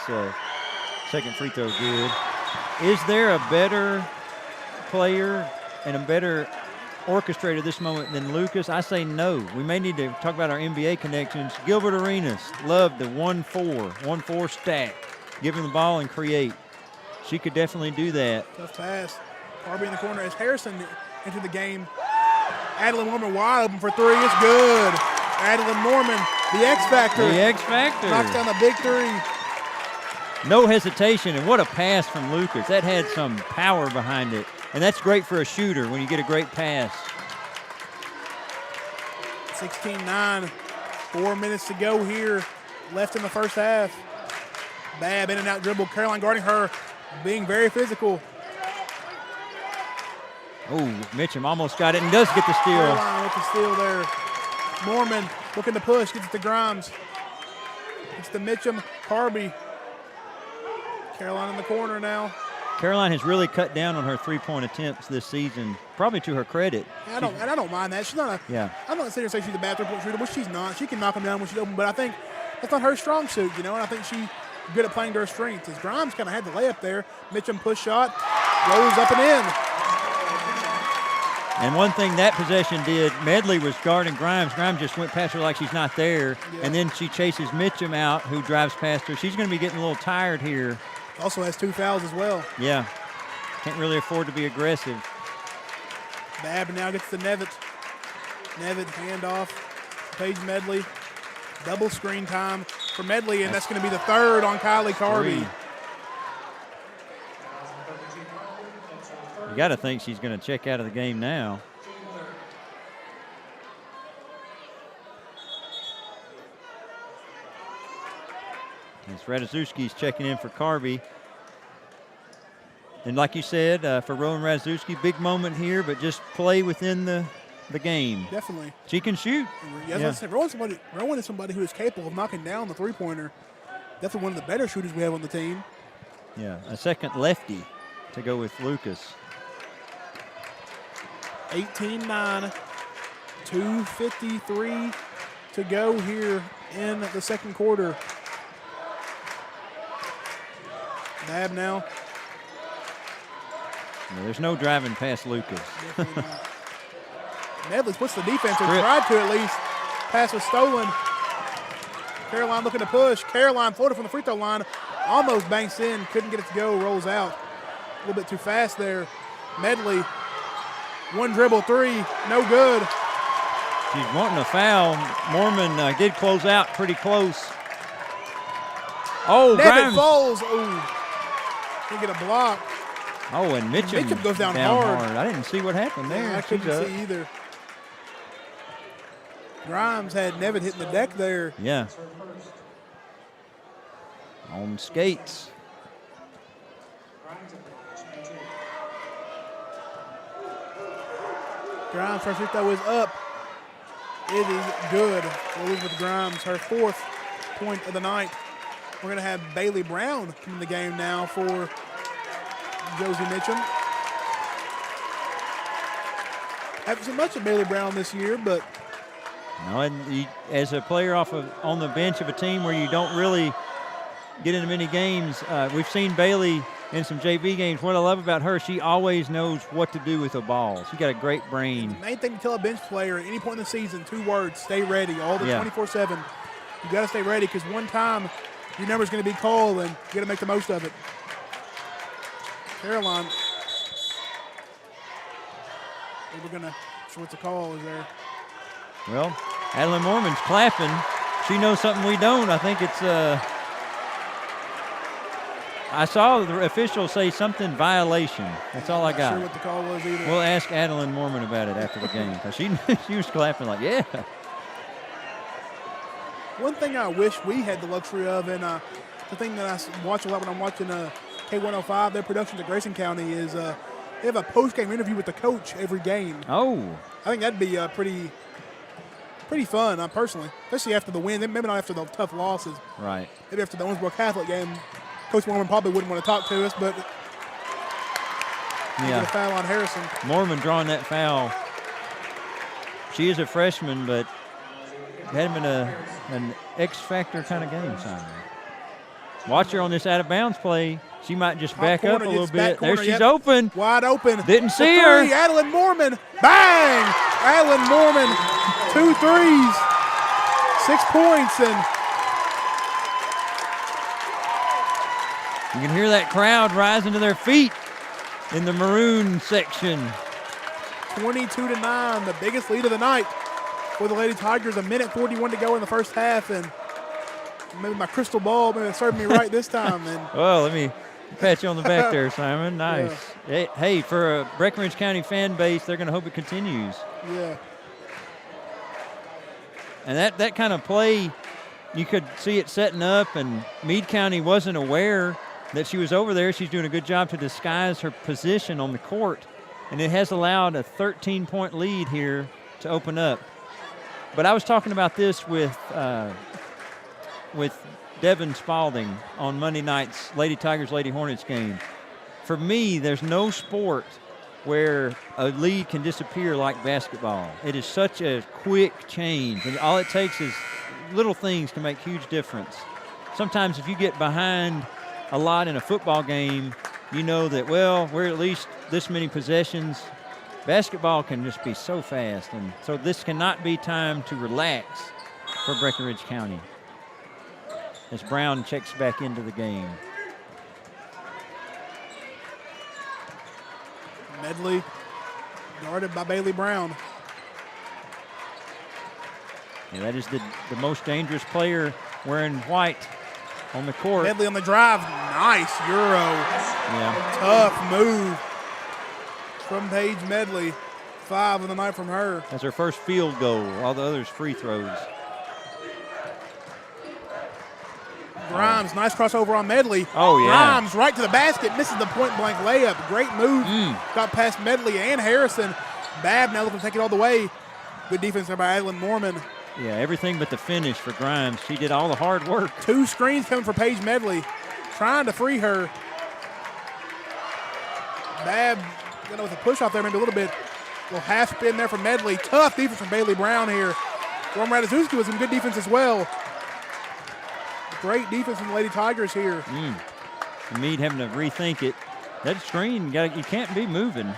second free throw good. Is there a better player and a better orchestrator at this moment than Lucas? I say no. We may need to talk about our NBA connections. Gilbert Arenas loved the 1-4 stack. Give him the ball and create. She could definitely do that. Tough pass. Carby in the corner as Harrison entered the game. Adeline Woman wide open for three. It's good. Adeline Mormon, the X Factor. The X Factor. Knocks down the big three. No hesitation, and what a pass from Lucas. That had some power behind it, and that's great for a shooter when you get a great pass. 16-9, 4 minutes to go here, left in the first half. Babb in and out dribble. Caroline guarding her, being very physical. Oh, Mitchum almost got it and does get the steal. Caroline with the steal there. Mormon looking to push, gets it to Grimes. It's to Mitchum, Carby. Caroline in the corner now. Caroline has really cut down on her three-point attempts this season, probably to her credit. I don't mind that. She's not I'm not sitting here saying she's a bad three-point shooter, which she's not. She can knock them down when she's open, but I think that's not her strong suit, and I think she's good at playing to her strengths. As Grimes kind of had the layup there. Mitchum push shot, rolls up and in. And one thing that possession did, Medley was guarding Grimes. Grimes just went past her like she's not there, and then she chases Mitchum out, who drives past her. She's going to be getting a little tired here. Also has 2 fouls as well. Yeah. Can't really afford to be aggressive. Babb now gets to Nevitt. Nevitt handoff. Paige Medley. Double screen time for Medley, and that's going to be the third on Kylie Carby. You got to think she's going to check out of the game now. As Radziewski's checking in for Carby. And like you said, for Rowan Radziewski, big moment here, but just play within the game. Definitely. She can shoot. Yes, Rowan is somebody who is capable of knocking down the three-pointer. Definitely one of the better shooters we have on the team. Yeah, a second lefty to go with Lucas. 18-9, 2:53 to go here in the second quarter. Babb now. No, there's no driving past Lucas. Medley puts the defense, or tried to at least. Pass was stolen. Caroline looking to push. Caroline floated from the free throw line. Almost banks in. Couldn't get it to go. Rolls out. A little bit too fast there. Medley. One dribble three. No good. She's wanting a foul. Mormon did close out pretty close. Oh, Grimes falls. Oh. Didn't get a block. Oh, and Mitchum goes down hard. I didn't see what happened there. I couldn't see either. Grimes had Nevitt hitting the deck there. Yeah. On skates. Grimes' first free throw is up. It is good for Elizabeth Grimes, her 4th point of the night. We're going to have Bailey Brown come in the game now for Josie Mitchum. Haven't seen much of Bailey Brown this year, but no, and as a player on the bench of a team where you don't really get into many games, we've seen Bailey in some JV games. What I love about her, she always knows what to do with a ball. She's got a great brain. The main thing to tell a bench player at any point in the season, 2 words: stay ready. All the 24/7. You got to stay ready because one time your number's going to be called and you got to make the most of it. Caroline. We're going to see what the call is there. Well, Adeline Mormon's clapping. She knows something we don't. I think it's I saw the official say something violation. That's all I got. Not sure what the call was either. We'll ask Adeline Mormon about it after the game because she was clapping like, yeah. One thing I wish we had the luxury of, and the thing that I watch a lot when I'm watching K105, their productions at Grayson County, is they have a post-game interview with the coach every game. Oh. I think that'd be pretty fun, personally, especially after the win. Maybe not after the tough losses. Right. Maybe after the Owensboro Catholic game. Coach Mormon probably wouldn't want to talk to us, but a foul on Harrison. Mormon drawing that foul. She is a freshman, but it hadn't been an X-factor kind of game, Simon. Watch her on this out-of-bounds play. She might just back up a little bit. There she's open. Wide open. Didn't see her. Adeline Mormon. Bang! Adeline Mormon. 2 threes. 6 points. And you can hear that crowd rising to their feet in the maroon section. 22-9, the biggest lead of the night for the Lady Tigers. 1:41 to go in the first half, and maybe my crystal ball maybe served me right this time. And well, let me pat you on the back there, Simon. Nice. Yeah. Hey, for a Breckinridge County fan base, they're going to hope it continues. Yeah. And that kind of play, you could see it setting up, and Meade County wasn't aware that she was over there. She's doing a good job to disguise her position on the court, and it has allowed a 13-point lead here to open up. But I was talking about this with Devin Spalding on Monday night's Lady Tigers, Lady Hornets game. For me, there's no sport where a lead can disappear like basketball. It is such a quick change, and all it takes is little things can make huge difference. Sometimes if you get behind a lot in a football game, you know that, well, we're at least this many possessions. Basketball can just be so fast, and so this cannot be time to relax for Breckinridge County as Brown checks back into the game. Medley guarded by Bailey Brown. Yeah, that is the most dangerous player wearing white on the court. Medley on the drive. Nice Euro. Yeah. Tough move from Paige Medley. 5 on the night from her. That's her first field goal. All the others free throws. Grimes, nice crossover on Medley. Oh, yeah. Grimes right to the basket, misses the point-blank layup. Great move. Got past Medley and Harrison. Babb now looking to take it all the way. Good defense there by Adeline Mormon. Yeah, everything but the finish for Grimes. She did all the hard work. 2 screens coming for Paige Medley, trying to free her. Babb with a push off there, maybe a little bit. A little half spin there from Medley. Tough defense from Bailey Brown here. Norm Ratajkowski with some good defense as well. Great defense from the Lady Tigers here. Meade having to rethink it. That screen, you can't be moving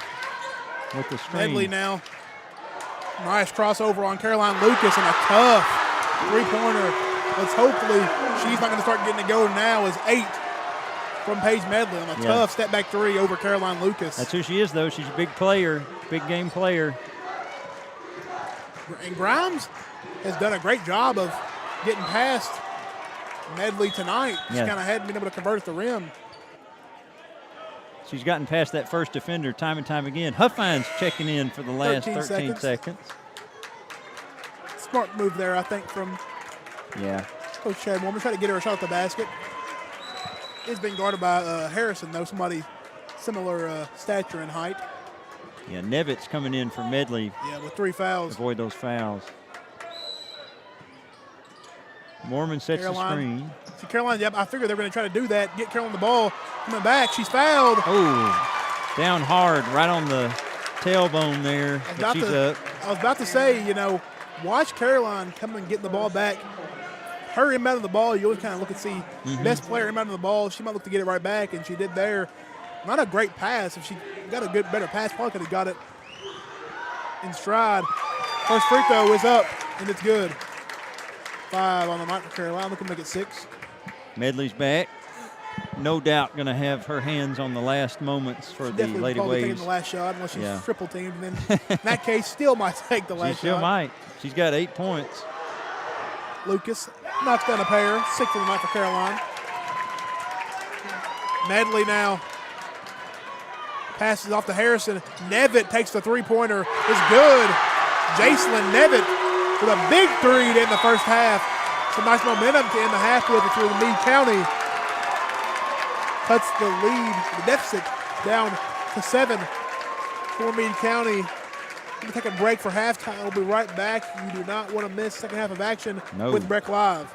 with the screen. Medley now. Nice crossover on Caroline Lucas and a tough three-pointer. Let's hopefully she's not going to start getting it go now as 8 from Paige Medley on a tough step-back 3 over Caroline Lucas. That's who she is, though. She's a big player, big game player. And Grimes has done a great job of getting past Medley tonight. She kind of hadn't been able to convert at the rim. She's gotten past that first defender time and time again. Huffines checking in for the last 13 seconds. Smart move there, I think, from Coach Chad Mormon. Trying to get her a shot at the basket. It's been guarded by Harrison, though, somebody similar stature and height. Yeah, Nevitz coming in for Medley. Yeah, with 3 fouls. Avoid those fouls. Mormon sets the screen. See, Caroline, I figured they were going to try to do that, get Caroline the ball. Coming back, she's fouled. Oh, down hard, right on the tailbone there. But she's up. I was about to say, watch Caroline come and get the ball back. Her inbound of the ball, you always kind of look and see best player inbound of the ball. She might look to get it right back, and she did there. Not a great pass. If she got a better pass, probably could have got it in stride. First free throw is up, and it's good. 5 on the night for Caroline. Looking to make it 6. Medley's back. No doubt going to have her hands on the last moments for the Lady Waves. Taking the last shot unless she's triple teamed. And then in that case, still might take the last shot. She still might. She's got 8 points. Lucas knocks down a pair. 6 on the night for Caroline. Medley now passes off to Harrison. Nevitt takes the three-pointer. It's good. Jacelyn Nevitt with a big 3 to end the first half. Some nice momentum to end the half with it through the Meade County. Cuts the lead, the deficit, down to 7 for Meade County. We're going to take a break for halftime. We'll be right back. You do not want to miss second half of action with Breck Live.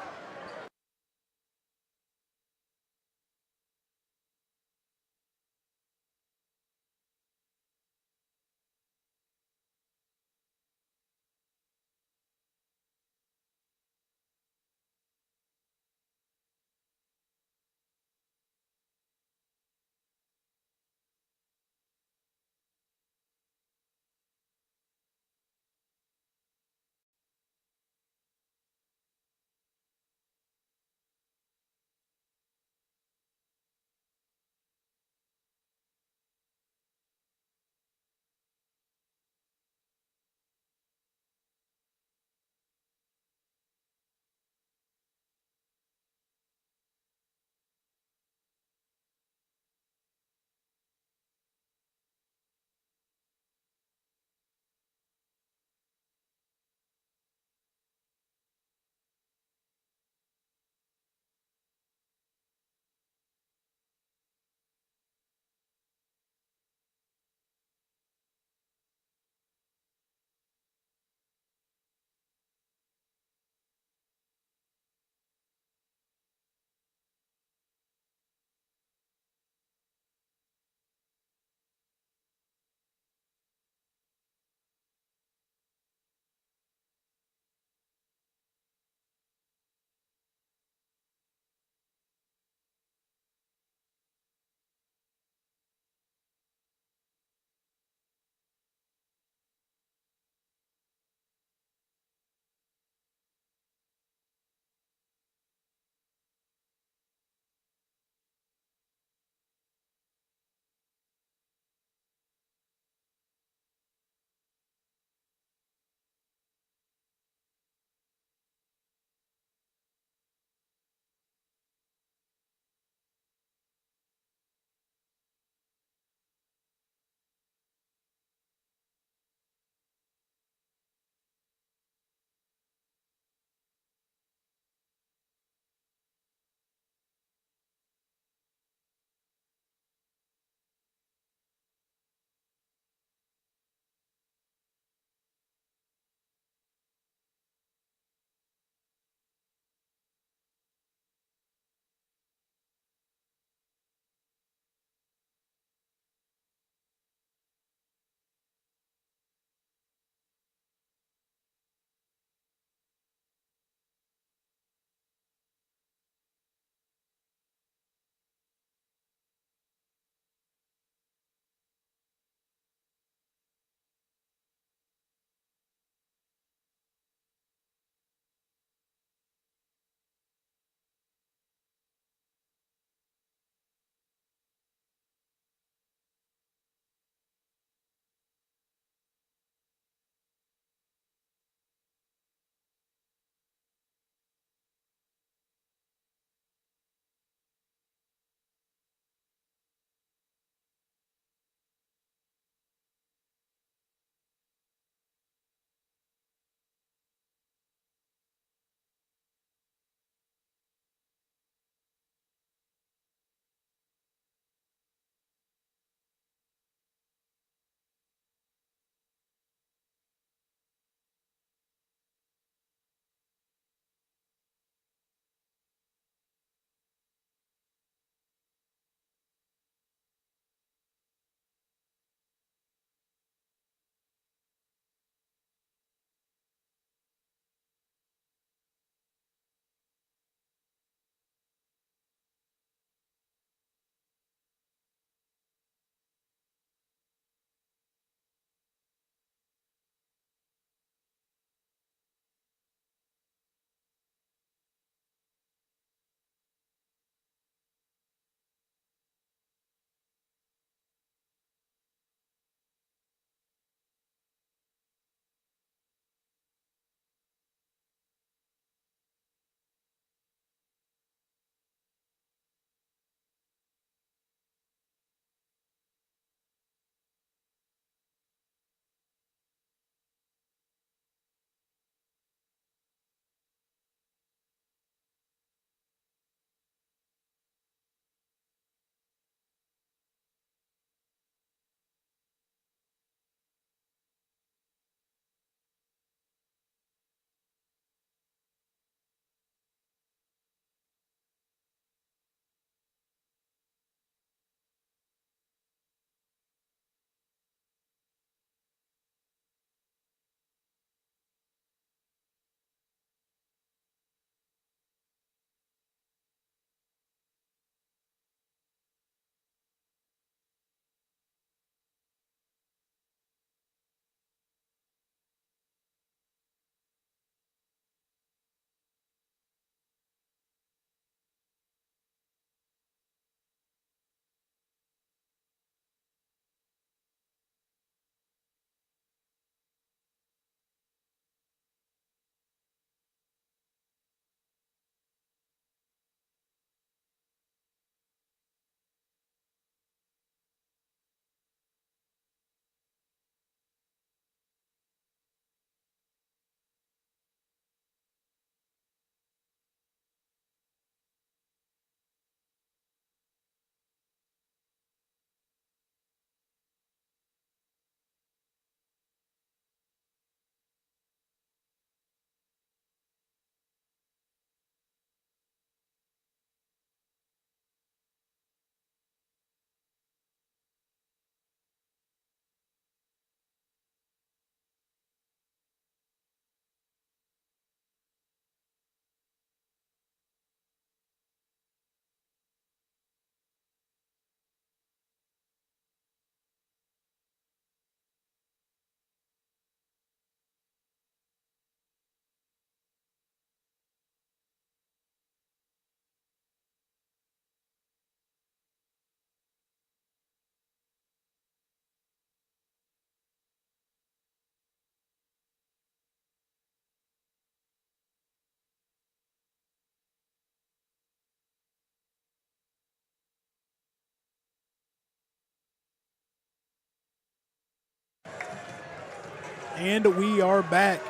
And we are back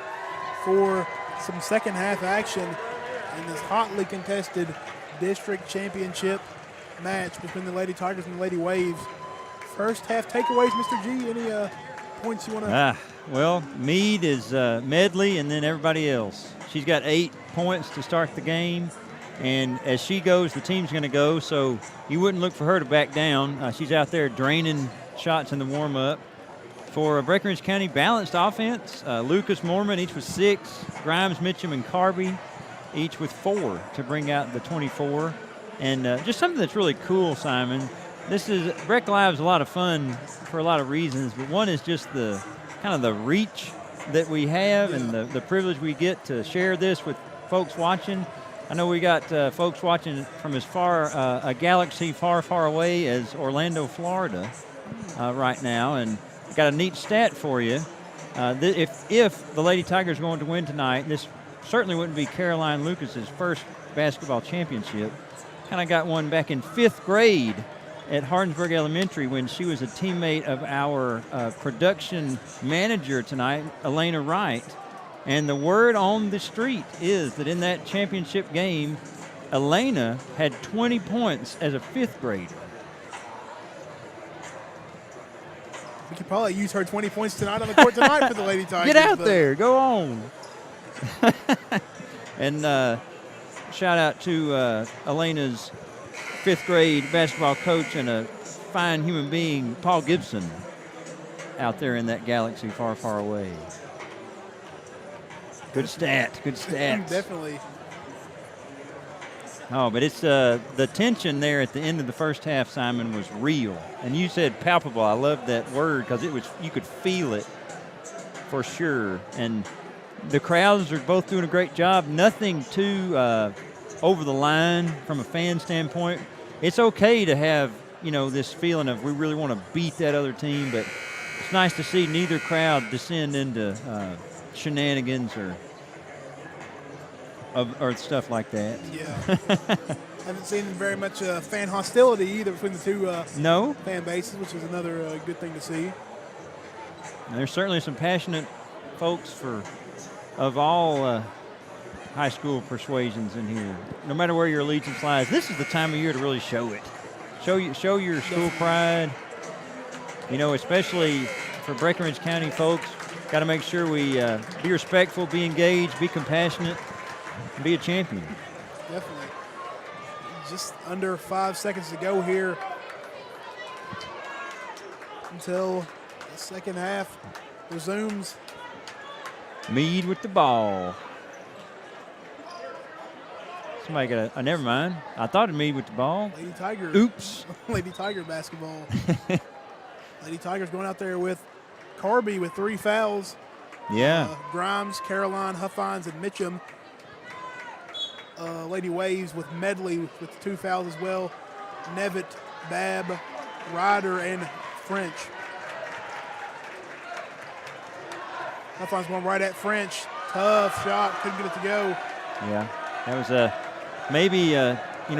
for some second half action in this hotly contested district championship match between the Lady Tigers and the Lady Waves. First half takeaways, Mr. G, any points you want to? Well, Meade is Medley and then everybody else. She's got 8 points to start the game, and as she goes, the team's going to go, so you wouldn't look for her to back down. She's out there draining shots in the warm-up. For Breckinridge County, balanced offense, Lucas, Mormon, each with 6, Grimes, Mitchum, and Carby, each with 4 to bring out the 24. And just something that's really cool, Simon, Breck Live's a lot of fun for a lot of reasons, but one is just the kind of the reach that we have and the privilege we get to share this with folks watching. I know we got folks watching from as far a galaxy far, far away as Orlando, Florida right now, and got a neat stat for you. If the Lady Tigers are going to win tonight, this certainly wouldn't be Caroline Lucas's first basketball championship. Kind of got one back in 5th grade at Hardinsburg Elementary when she was a teammate of our production manager tonight, Elena Wright. And the word on the street is that in that championship game, Elena had 20 points as a 5th grader. We could probably use her 20 points tonight on the court tonight for the Lady Tigers. Get out there. Go on. And shout out to Elena's 5th grade basketball coach and a fine human being, Paul Gibson, out there in that galaxy far, far away. Good stat. Good stat. Definitely. Oh, but it's the tension there at the end of the first half, Simon, was real. And you said palpable. I love that word because you could feel it for sure. And the crowds are both doing a great job. Nothing too over the line from a fan standpoint. It's okay to have, this feeling of we really want to beat that other team, but it's nice to see neither crowd descend into shenanigans or stuff like that. Yeah. Haven't seen very much fan hostility either between the two fan bases, which is another good thing to see. And there's certainly some passionate folks of all high school persuasions in here. No matter where your allegiance lies, this is the time of year to really show it. Show your school pride. Especially for Breckinridge County folks, got to make sure we be respectful, be engaged, be compassionate, and be a champion. Definitely. Just under 5 seconds to go here until the second half resumes. Meade with the ball. Somebody got a never mind. I thought it Meade with the ball. Lady Tiger. Oops. Lady Tiger basketball. Lady Tigers going out there with Carby with 3 fouls. Yeah. Grimes, Caroline, Huffines, and Mitchum. Lady Waves with Medley with 2 fouls as well. Nevitt, Babb, Ryder, and French. Huffines going right at French. Tough shot. Couldn't get it to go. Yeah. That was maybe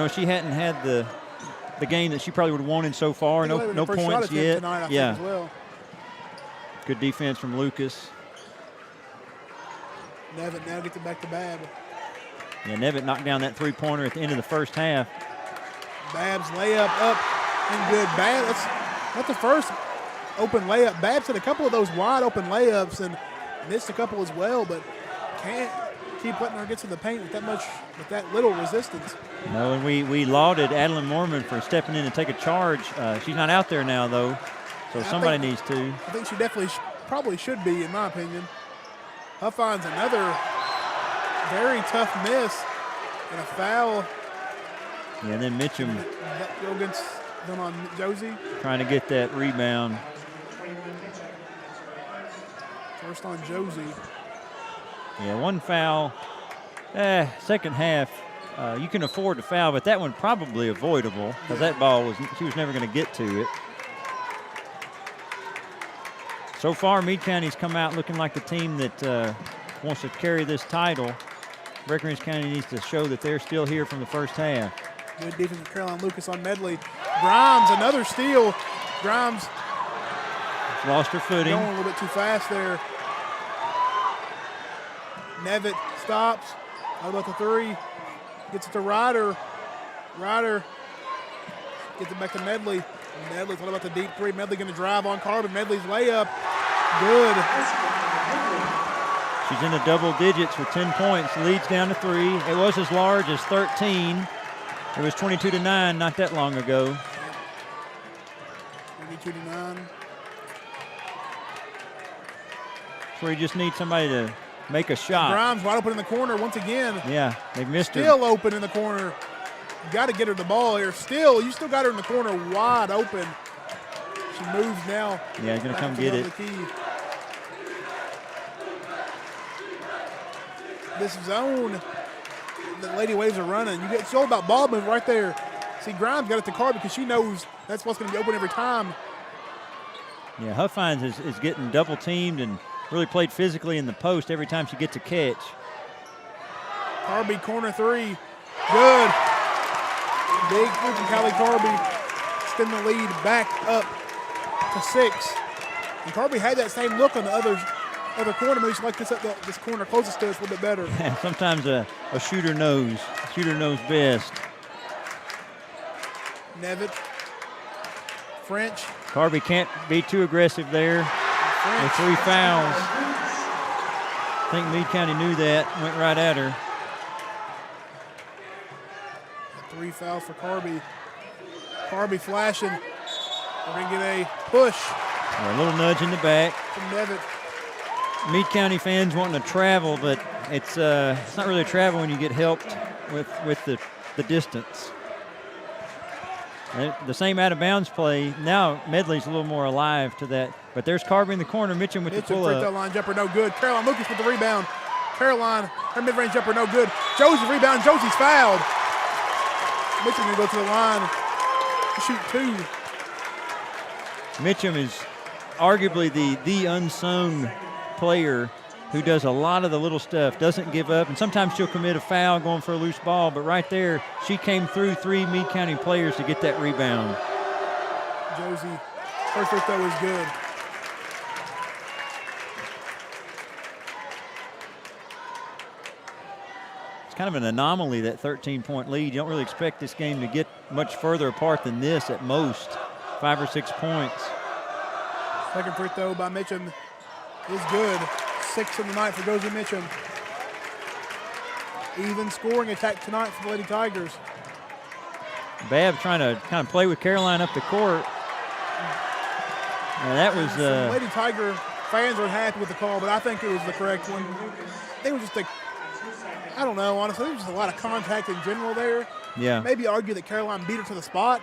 she hadn't had the game that she probably would have wanted so far. No points yet. Tonight, I think, as well. Good defense from Lucas. Nevitt now gets it back to Babb. Yeah, Nevitt knocked down that 3-pointer at the end of the first half. Babb's layup up and good. That's the first open layup. Babb's had a couple of those wide open layups and missed a couple as well, but can't keep letting her get to the paint with that little resistance. No, and we lauded Adeline Mormon for stepping in and take a charge. She's not out there now, though, so somebody needs to. I think she definitely probably should be, in my opinion. Huffines another very tough miss and a foul. Yeah, and then Mitchum That go against them on Josie. Trying to get that rebound. First on Josie. Yeah, 1 foul. Second half, you can afford to foul, but that one probably avoidable because that ball she was never going to get to it. So far, Meade County's come out looking like the team that wants to carry this title. Breckinridge County needs to show that they're still here from the first half. Good defense from Caroline Lucas on Medley. Grimes, another steal. Grimes lost her footing. going a little bit too fast there. Nevitt stops. How about the three? Gets it to Ryder. Ryder gets it back to Medley. Medley's what about the deep three? Medley going to drive on Carbon. Medley's layup. Good. She's in the double digits with 10 points. Leads down to 3. It was as large as 13. It was 22-9 not that long ago. 22-9. That's where you just need somebody to make a shot. Grimes wide open in the corner once again. Yeah, they've missed her. Still open in the corner. You got to get her the ball here. You still got her in the corner wide open. She moves now. Yeah, he's going to come get it. This zone, the Lady Waves are running. It's all about ball movement right there. See, Grimes got it to Carr because she knows that's what's going to be open every time. Yeah, Huffines is getting double teamed and really played physically in the post every time she gets a catch. Carby corner three. Good. Big move from Callie Carby. Extend the lead back up to 6. And Carby had that same look on the other corner. Maybe she like this corner closest to us a little bit better. Sometimes a shooter knows. Shooter knows best. Nevitt. French. Carby can't be too aggressive there. With 3 fouls. I think Meade County knew that. Went right at her. 3 fouls for Carby. Carby flashing. We're going to get a push. A little nudge in the back. From Nevitt. Meade County fans wanting to travel, but it's not really travel when you get helped with the distance. The same out-of-bounds play. Now Medley's a little more alive to that. But there's Carby in the corner. Mitchum with the pull-up. Free-throw line jumper, no good. Caroline Lucas with the rebound. Caroline, her mid-range jumper, no good. Josie rebound. Josie's fouled. Mitchum going to go to the line to shoot 2. Mitchum is arguably the unsung player who does a lot of the little stuff, doesn't give up, and sometimes she'll commit a foul going for a loose ball, but right there, she came through 3 Meade County players to get that rebound. Josie, first free throw is good. It's kind of an anomaly, that 13-point lead. You don't really expect this game to get much further apart than this at most, 5 or 6 points. Second free throw by Mitchum is good. 6 in the night for Josie Mitchum. Even scoring attack tonight for the Lady Tigers. Babb trying to kind of play with Caroline up the court. Now that was Lady Tiger fans were happy with the call, but I think it was the correct one. They were just I don't know, honestly. There was just a lot of contact in general there. Yeah. Maybe argue that Caroline beat her to the spot.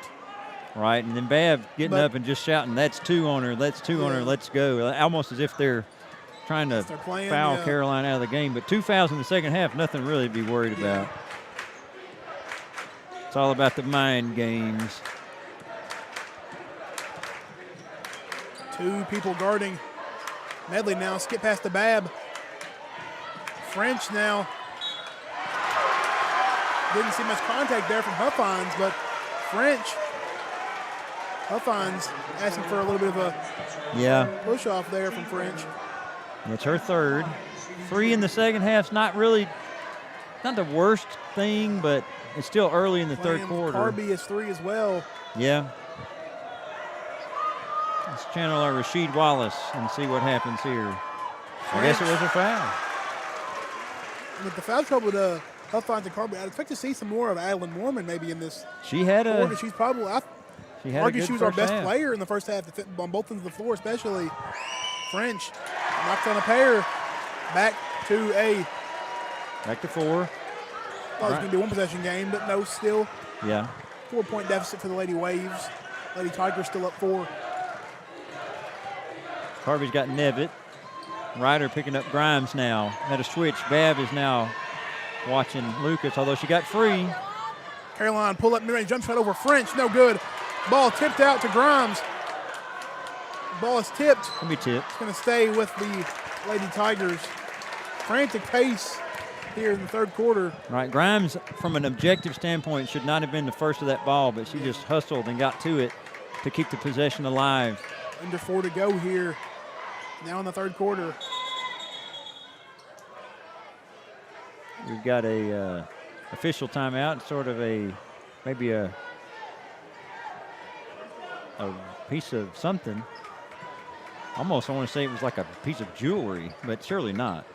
Right, and then Babb getting up and just shouting, "That's 2 on her, that's 2 on her, let's go." Almost as if they're trying to foul Caroline out of the game. But 2 fouls in the second half, nothing really to be worried about. It's all about the mind games. 2 people guarding Medley now. Skip past the Babb. French now. Didn't see much contact there from Huffines, but Huffines asking for a little bit of a push off there from French. It's her 3rd. 3 in the second half's not the worst thing, but it's still early in the third quarter. Carby is 3 as well. Yeah. Let's channel our Rasheed Wallace and see what happens here. I guess it was a foul. With the foul trouble to Huffines and Carby, I'd expect to see some more of Adeline Mormon maybe in this. She had a. She's probably. She had she was our best half. player in the first half on both ends of the floor, especially. French knocks on a pair. Back to 4. Thought it was going to be a 1-possession game, but no, still. Yeah. 4-point deficit for the Lady Waves. Lady Tigers still up 4. Carby's got Nevitt. Ryder picking up Grimes now. Had a switch. Babb is now watching Lucas, although she got free. Caroline pull up mid-range jump shot over French. No good. Ball tipped out to Grimes. Ball is tipped. Can be tipped. It's going to stay with the Lady Tigers. Frantic pace here in the third quarter. Right, Grimes, from an objective standpoint, should not have been the first of that ball, but she just hustled and got to it to keep the possession alive. Under 4 to go here. Now in the third quarter. we've got a official timeout, sort of maybe a piece of something. Almost, I want to say it was like a piece of jewelry, but surely not.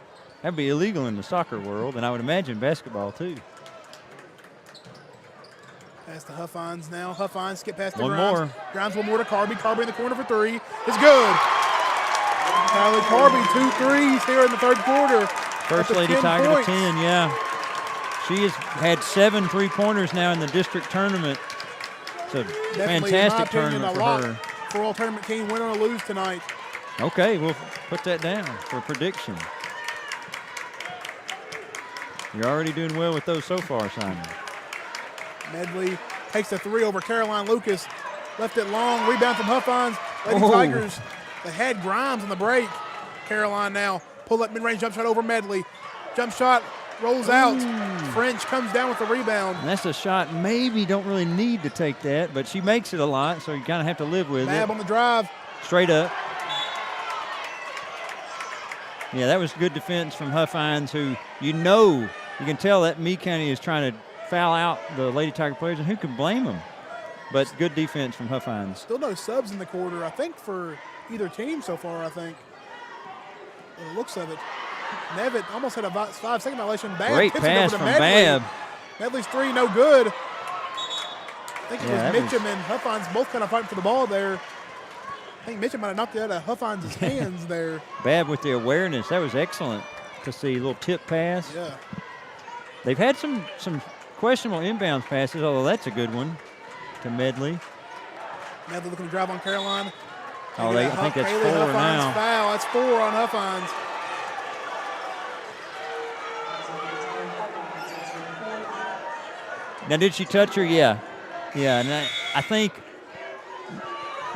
That'd be illegal in the soccer world, and I would imagine basketball too. Pass to Huffines now. Huffines skip past to One Grimes. more. Grimes one more to Carby. Carby in the corner for three. It's good. Kylie Carby, 2 threes here in the third quarter. First Lady Tiger to 10, yeah. She has had 7 3-pointers now in the district tournament. It's a fantastic tournament for her. For all tournament team, win or lose tonight. Okay, we'll put that down for a prediction. You're already doing well with those so far, Simon. Medley takes the 3 over Caroline Lucas. Left it long. Rebound from Huffines. Lady Tigers. They had Grimes on the break. Caroline now. Pull up mid-range jump shot over Medley. Jump shot rolls out. French comes down with the rebound. And that's a shot maybe don't really need to take that, but she makes it a lot, so you kind of have to live with it. Bab on the drive. Straight up. Yeah, that was good defense from Huffines, who you can tell that Meade County is trying to foul out the Lady Tiger players, and who can blame them? But good defense from Huffines. Still no subs in the quarter, I think, for either team so far, I think. By the looks of it. Nevitt almost had a 5-second violation. Bab Great tips pass it over from to Medley. Bab. Medley's 3, no good. I think it was Mitchum and Huffines both kind of fighting for the ball there. I think Mitchum might have knocked it out of Huffines' hands there. Bab with the awareness. That was excellent to see. A little tip pass. Yeah. They've had some questionable inbounds passes, although that's a good one to Medley. Medley looking to drive on Caroline. I think that's Haley 4 Huffines now. Foul. That's 4 on Huffines. Now, did she touch her? Yeah. Yeah, and I think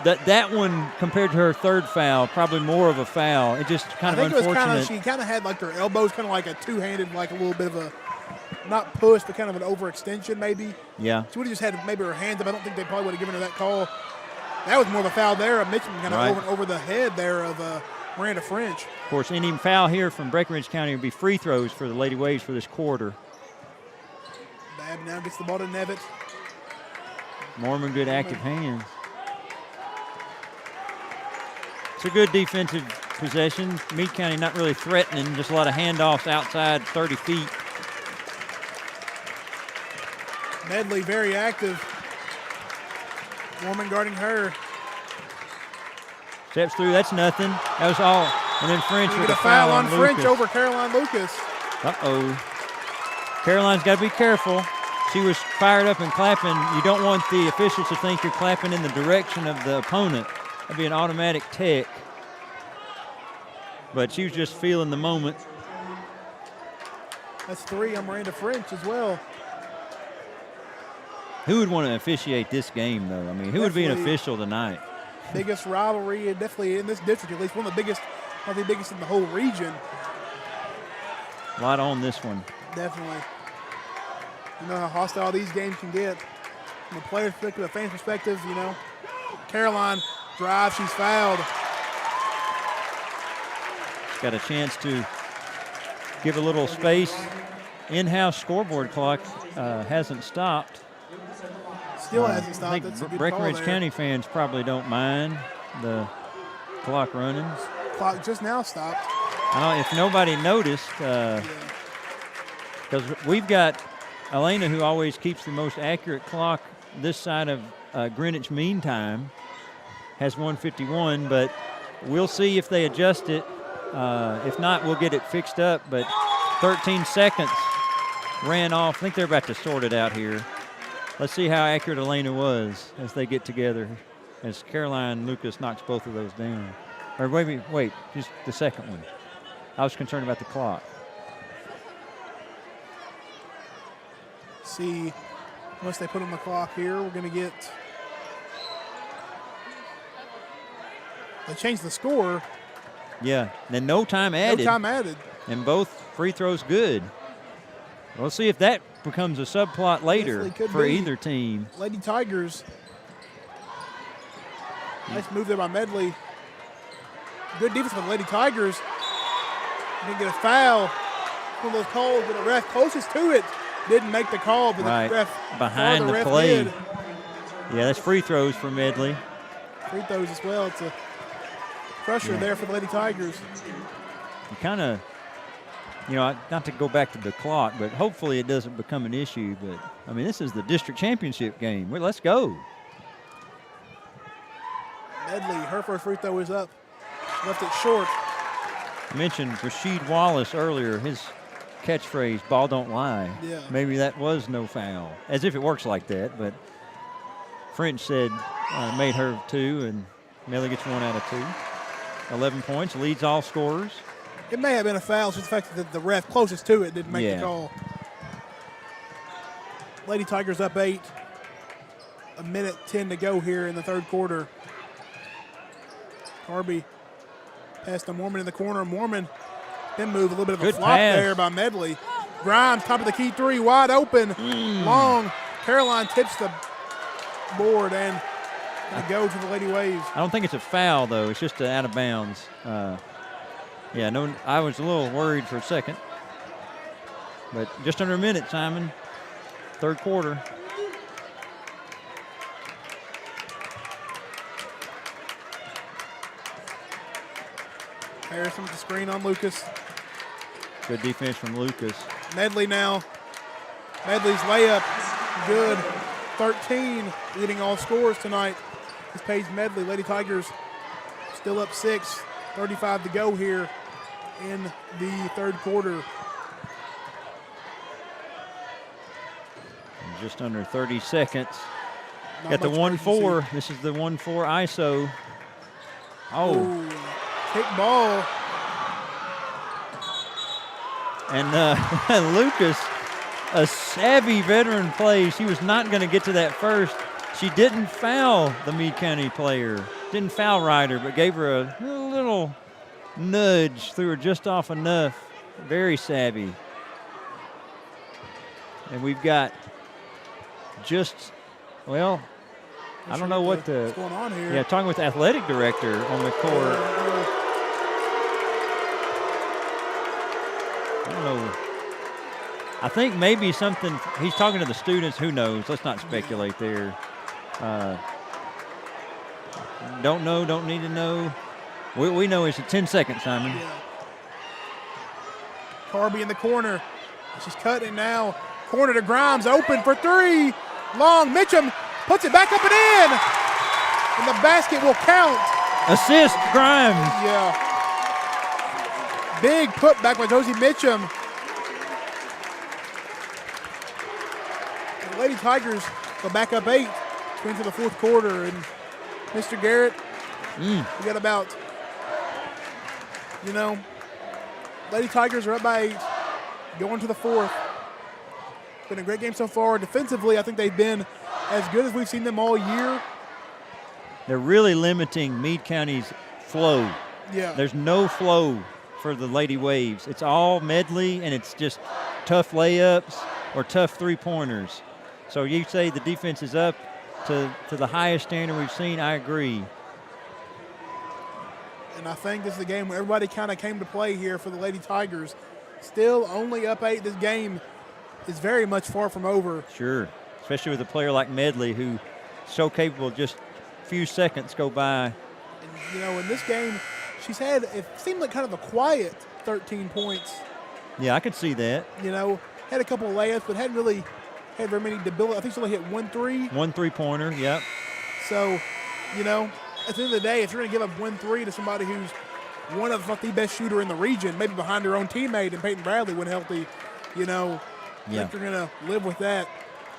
that one, compared to her third foul, probably more of a foul. It just kind of unfortunate. She kind of had like her elbows kind of like a two-handed, like a little bit of a, not push, but kind of an overextension maybe. Yeah. She would have just had maybe her hands up. I don't think they probably would have given her that call. That was more of a foul there. Mitchum kind of over the head there of Miranda French. Of course, any foul here from Breckinridge County would be free throws for the Lady Waves for this quarter. Bab now gets the ball to Nevitt. Mormon, good active hands. It's a good defensive possession. Meade County not really threatening, just a lot of handoffs outside 30 feet. Medley very active. Mormon guarding her. Steps through, that's nothing. That was all. And then French with a foul on French over Caroline Lucas. Uh-oh. Caroline's got to be careful. She was fired up and clapping. You don't want the officials to think you're clapping in the direction of the opponent. That'd be an automatic tech. But she was just feeling the moment. That's 3 on Miranda French as well. Who would want to officiate this game, though? I mean, who would be an official tonight? Biggest rivalry, and definitely in this district, at least one of the biggest, probably the biggest in the whole region. A lot on this one. Definitely. You know how hostile these games can get. From a player's perspective, a fan's perspective, you know. Caroline drive, she's fouled. She's got a chance to give a little space. In-house scoreboard clock hasn't stopped. Still hasn't stopped. I think Breckinridge County fans probably don't mind the clock running. Clock just now stopped. I don't know if nobody noticed, because we've got Elena, who always keeps the most accurate clock this side of Greenwich Mean Time, has 1:51, but we'll see if they adjust it. If not, we'll get it fixed up, but 13 seconds ran off. I think they're about to sort it out here. Let's see how accurate Elena was as they get together, as Caroline Lucas knocks both of those down. Or wait, just the second one. I was concerned about the clock. See, once they put on the clock here, we're going to get. They changed the score. Yeah, then no time added. No time added. And both free throws good. We'll see if that becomes a subplot later for either team. Lady Tigers. Nice move there by Medley. Good defense by the Lady Tigers. Didn't get a foul. one of those calls, but the ref closest to it didn't make the call, but right. the ref behind the ref play. did. Yeah, that's free throws for Medley. Free throws as well. It's a pressure there for the Lady Tigers. You kind of, not to go back to the clock, but hopefully it doesn't become an issue. But, I mean, this is the district championship game. Well, let's go. Medley, her first free throw is up. Left it short. I mentioned Rasheed Wallace earlier, his catchphrase, ball don't lie. Yeah. Maybe that was no foul, as if it works like that. But French said made her 2, and Medley gets 1 out of 2. 11 points, leads all scorers. It may have been a foul, just the fact that the ref closest to it didn't make the call. Lady Tigers up 8. 1:10 to go here in the third quarter. Harvey passed to Mormon in the corner. Mormon then move a little bit of a flop there by Medley. Grimes, top of the key 3, wide open, long. Caroline tips the board and go to the Lady Waves. I don't think it's a foul, though. It's just out of bounds. I was a little worried for a second. But just under a minute, Simon. Third quarter. Harrison with the screen on Lucas. Good defense from Lucas. Medley now. Medley's layup, good. 13, leading all scorers tonight. This Paige Medley. Lady Tigers still up 6. 35 to go here in the third quarter. Just under 30 seconds. Not got the much 1-4. This is the 1-4 ISO. Oh. Kick ball. And Lucas, a savvy veteran play. She was not going to get to that first. She didn't foul the Meade County player. Didn't foul Ryder, but gave her a little nudge. Threw her just off enough. Very savvy. And we've got I don't know what's going on here. Yeah, talking with the athletic director on the court. I don't know. I think maybe something, he's talking to the students. Who knows? Let's not speculate there. Don't know, don't need to know. We know it's a 10 seconds, Simon. Yeah. Carby in the corner. She's cutting now. Corner to Grimes, open for 3. Long, Mitchum puts it back up and in. And the basket will count. Assist, Grimes. Yeah. Big putback by Josie Mitchum. The Lady Tigers go back up 8 into the fourth quarter. And Mr. Garrett, we got about, Lady Tigers are up by 8, going to the fourth. Been a great game so far. Defensively, I think they've been as good as we've seen them all year. They're really limiting Meade County's flow. Yeah. There's no flow for the Lady Waves. It's all Medley, and it's just tough layups or tough three-pointers. So you say the defense is up to the highest standard we've seen. I agree. And I think this is a game where everybody kind of came to play here for the Lady Tigers. Still only up 8. This game is very much far from over. Sure, especially with a player like Medley who's so capable, just a few seconds go by. And, in this game, she's had, it seemed like kind of a quiet 13 points. Yeah, I could see that. Had a couple of layups, but hadn't really had very many debility. I think she only hit 1 3. 1 3-pointer, yep. So, at the end of the day, if you're going to give up 1 3 to somebody who's one of, if not the best shooter in the region, maybe behind her own teammate and Peyton Bradley when healthy, I think you're going to live with that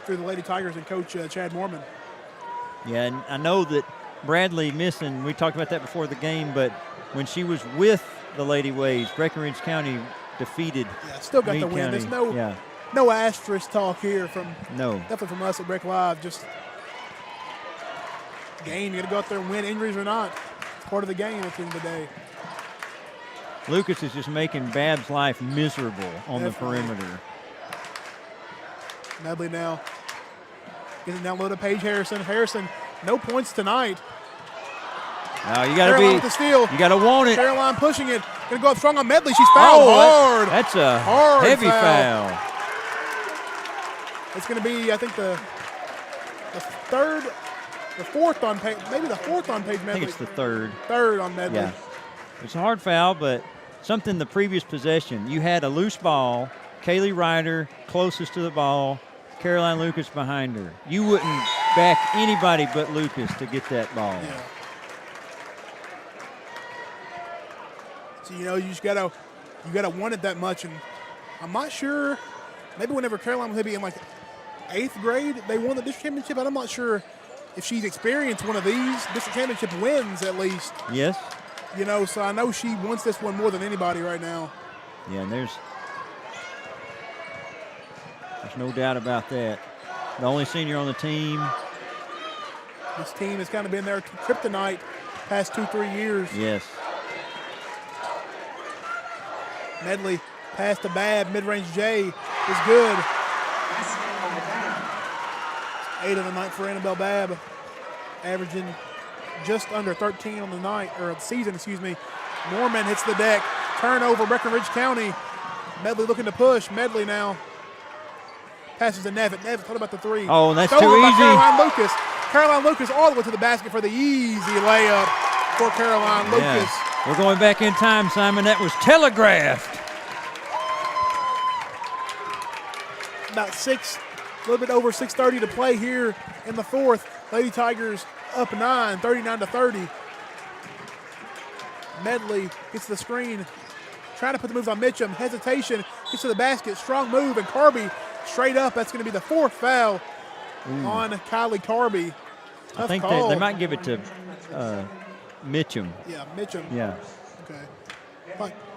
through the Lady Tigers and Coach Chad Mormon. Yeah, and I know that Bradley missing, we talked about that before the game, but when she was with the Lady Waves, Breckinridge County defeated still got Meade the win. County. There's no asterisk talk here definitely from us at Breck Live. Just game, you got to go out there and win, injuries or not. It's part of the game at the end of the day. Lucas is just making Bab's life miserable on the perimeter. Medley now getting down low to Paige Harrison. Harrison, no points tonight. Now you got to Caroline with the steal. You got to want it. Caroline pushing it. Going to go up strong on Medley. She's fouled hard. That's a hard heavy foul. It's going to be, I think, the fourth on Paige. Maybe the fourth on Paige Medley. I think it's the third. Third on Medley. Yeah. It's a hard foul, but something the previous possession. You had a loose ball. Kaylee Ryder closest to the ball. Caroline Lucas behind her. You wouldn't back anybody but Lucas to get that ball. Yeah. So, you just gotta want it that much, and I'm not sure. Maybe whenever Caroline was maybe in like 8th grade, they won the district championship, but I'm not sure if she's experienced one of these district championship wins at least. Yes. So I know she wants this one more than anybody right now. Yeah, and there's no doubt about that. The only senior on the team. This team has kind of been their kryptonite past 2-3 years. Yes. Medley pass to Babb, mid-range J is good. 8 of the night for Annabelle Babb, averaging just under 13 on the night, or the season, excuse me. Norman hits the deck. Turnover, Breckinridge County. Medley looking to push. Medley now passes to Nevitt. Nevitt, thought about the three. Oh, that's Stolen too by easy. Caroline Lucas. Caroline Lucas all the way to the basket for the easy layup for Caroline Lucas. We're going back in time, Simon. That was telegraphed. About a little bit over 6:30 to play here in the fourth. Lady Tigers up 9, 39-30. Medley gets the screen, trying to put the moves on Mitchum. Hesitation, gets to the basket, strong move, and Carby straight up. That's going to be the 4th foul on Kylie Carby. Tough I think call. they might give it to Mitchum. Yeah, Mitchum. Yeah. Okay.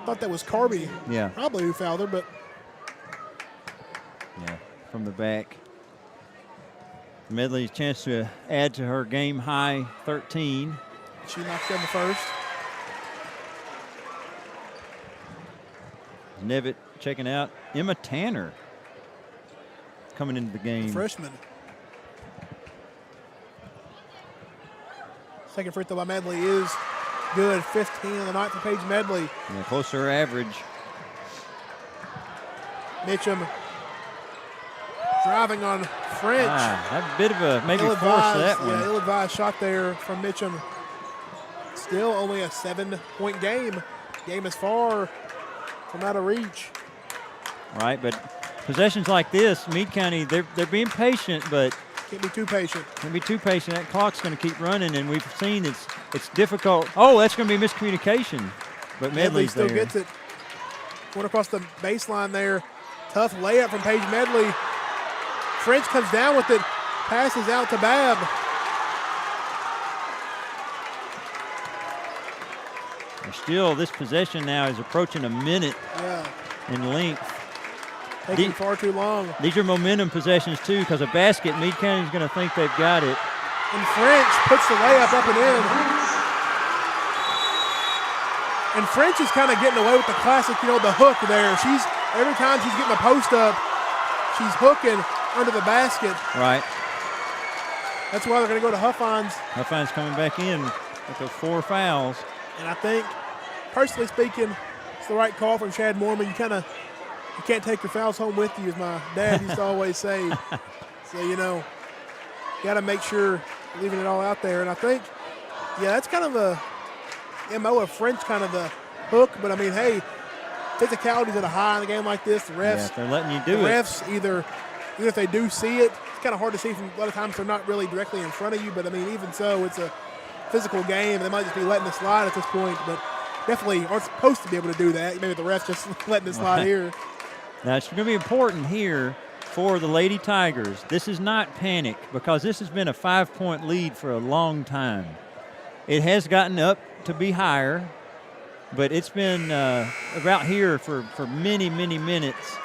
Thought that was Carby. Yeah. Probably who fouled her, but. Yeah, from the back. Medley's chance to add to her game high 13. She knocked down the first. Nevitt checking out. Emma Tanner coming into the game. The freshman. Second free throw by Medley is good. 15 on the night for Paige Medley. Yeah, close to her average. Mitchum driving on French. A bit of a maybe force that one. Yeah, ill-advised shot there from Mitchum. Still only a 7-point game. Game is far from out of reach. Right, but possessions like this, Meade County, they're being patient, but can't be too patient. Can't be too patient. That clock's going to keep running, and we've seen it's difficult. Oh, that's going to be miscommunication. But Medley Medley's still there. gets it. Going across the baseline there. Tough layup from Paige Medley. French comes down with it. Passes out to Babb. Still, this possession now is approaching a minute in length. Taking far too long. These are momentum possessions, too, because a basket, Meade County's going to think they've got it. And French puts the layup up and in. And French is kind of getting away with the classic, the hook there. Every time she's getting the post up, she's hooking under the basket. Right. That's why they're going to go to Huffines. Huffines coming back in with those 4 fouls. And I think, personally speaking, it's the right call from Chad Mormon. You can't take your fouls home with you, as my dad used to always say. So, got to make sure you're leaving it all out there. And I think, that's kind of the MO of French, kind of the hook. But, I mean, hey, physicality's at a high in a game like this. The refs, they're letting you do it. The refs, even if they do see it, it's kind of hard to see from a lot of times they're not really directly in front of you. But, I mean, even so, it's a physical game. They might just be letting it slide at this point. But definitely aren't supposed to be able to do that. Maybe the refs just letting it slide here. Now, it's going to be important here for the Lady Tigers. This is not panic because this has been a 5-point lead for a long time. It has gotten up to be higher, but it's been about here for many, many minutes.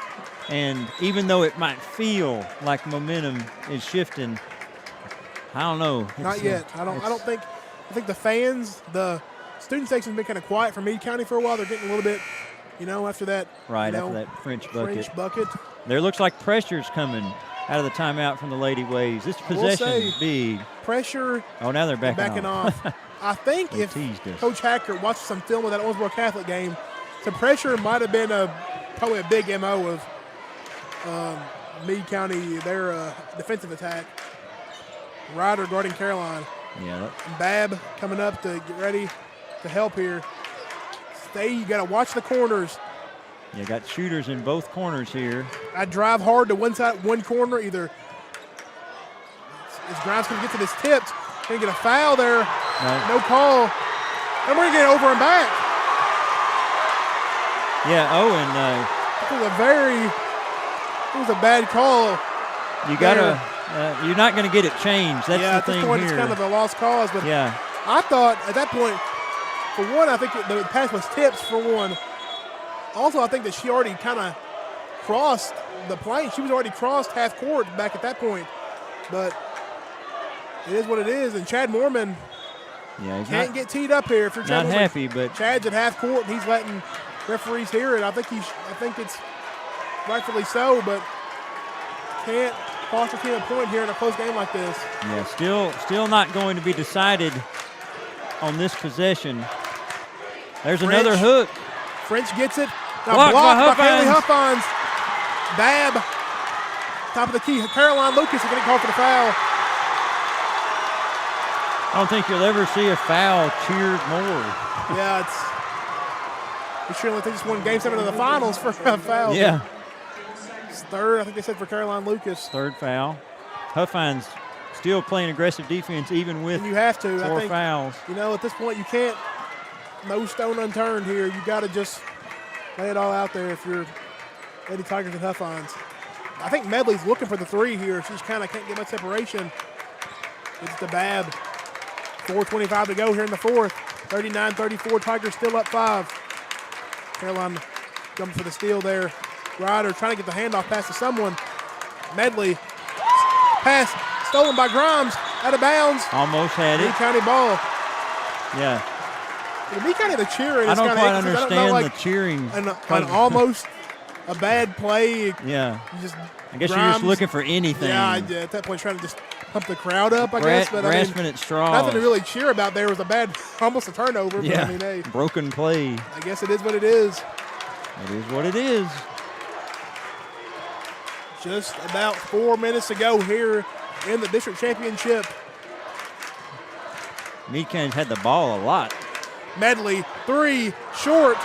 And even though it might feel like momentum is shifting, I don't know. Not yet. I think the fans, the student section's been kind of quiet for Meade County for a while. They're getting a little bit, after that. After that French bucket. There looks like pressure's coming out of the timeout from the Lady Waves. This possession is big. Pressure. Oh, now they're backing off. I think if Coach Hacker watched some film of that Owensboro Catholic game, some pressure might have been probably a big MO of Meade County, their defensive attack. Ryder guarding Caroline. Yeah. And Bab coming up to get ready to help here. You got to watch the corners. You got shooters in both corners here. I drive hard to one side, one corner. Either is Grimes going to get to this tipped? Going to get a foul there. No call. And we're going to get over and back. Yeah, Owen. It was a bad call. You got to. You're not going to get it changed. That's the thing at this point here. It's kind of a lost cause. But yeah. I thought at that point, for one, I think the pass was tipped for one. Also, I think that she already kind of crossed the plane. She was already crossed half court back at that point. But it is what it is. And Chad Moorman can't get teed up here. If you're not happy, but Chad's at half court and he's letting referees hear it. I think it's rightfully so, but can't cost your team a point here in a close game like this. Yeah, still not going to be decided on this possession. There's another hook. French gets it. Now blocked by Haley Huffines. Bab, top of the key. Caroline Lucas is getting called for the foul. I don't think you'll ever see a foul cheered more. Yeah, it's sure they just won Game 7 of the finals for a foul. Yeah. It's third, I think they said, for Caroline Lucas. Third foul. Huffines still playing aggressive defense even with and you have to. 4 fouls. At this point you can't, no stone unturned here. You got to just lay it all out there if you're Lady Tigers and Huffines. I think Medley's looking for the three here. She just kind of can't get much separation. It's the Bab. 4:25 to go here in the fourth. 39-34, Tigers still up 5. Caroline jumping for the steal there. Ryder trying to get the handoff pass to someone. Medley. Pass stolen by Grimes. Out of bounds. Almost had it. Meade County ball. Yeah. Meade County, the cheering. I don't quite understand the cheering. An almost a bad play. Yeah. I guess Grimes, you're just looking for anything. Yeah, at that point trying to just pump the crowd up, I guess. But grasping at straws. Nothing to really cheer about there. It was almost a turnover. Yeah, but hey, broken play. I guess it is what it is. It is what it is. Just about 4 minutes to go here in the district championship. Meade County's had the ball a lot. Medley, 3, short.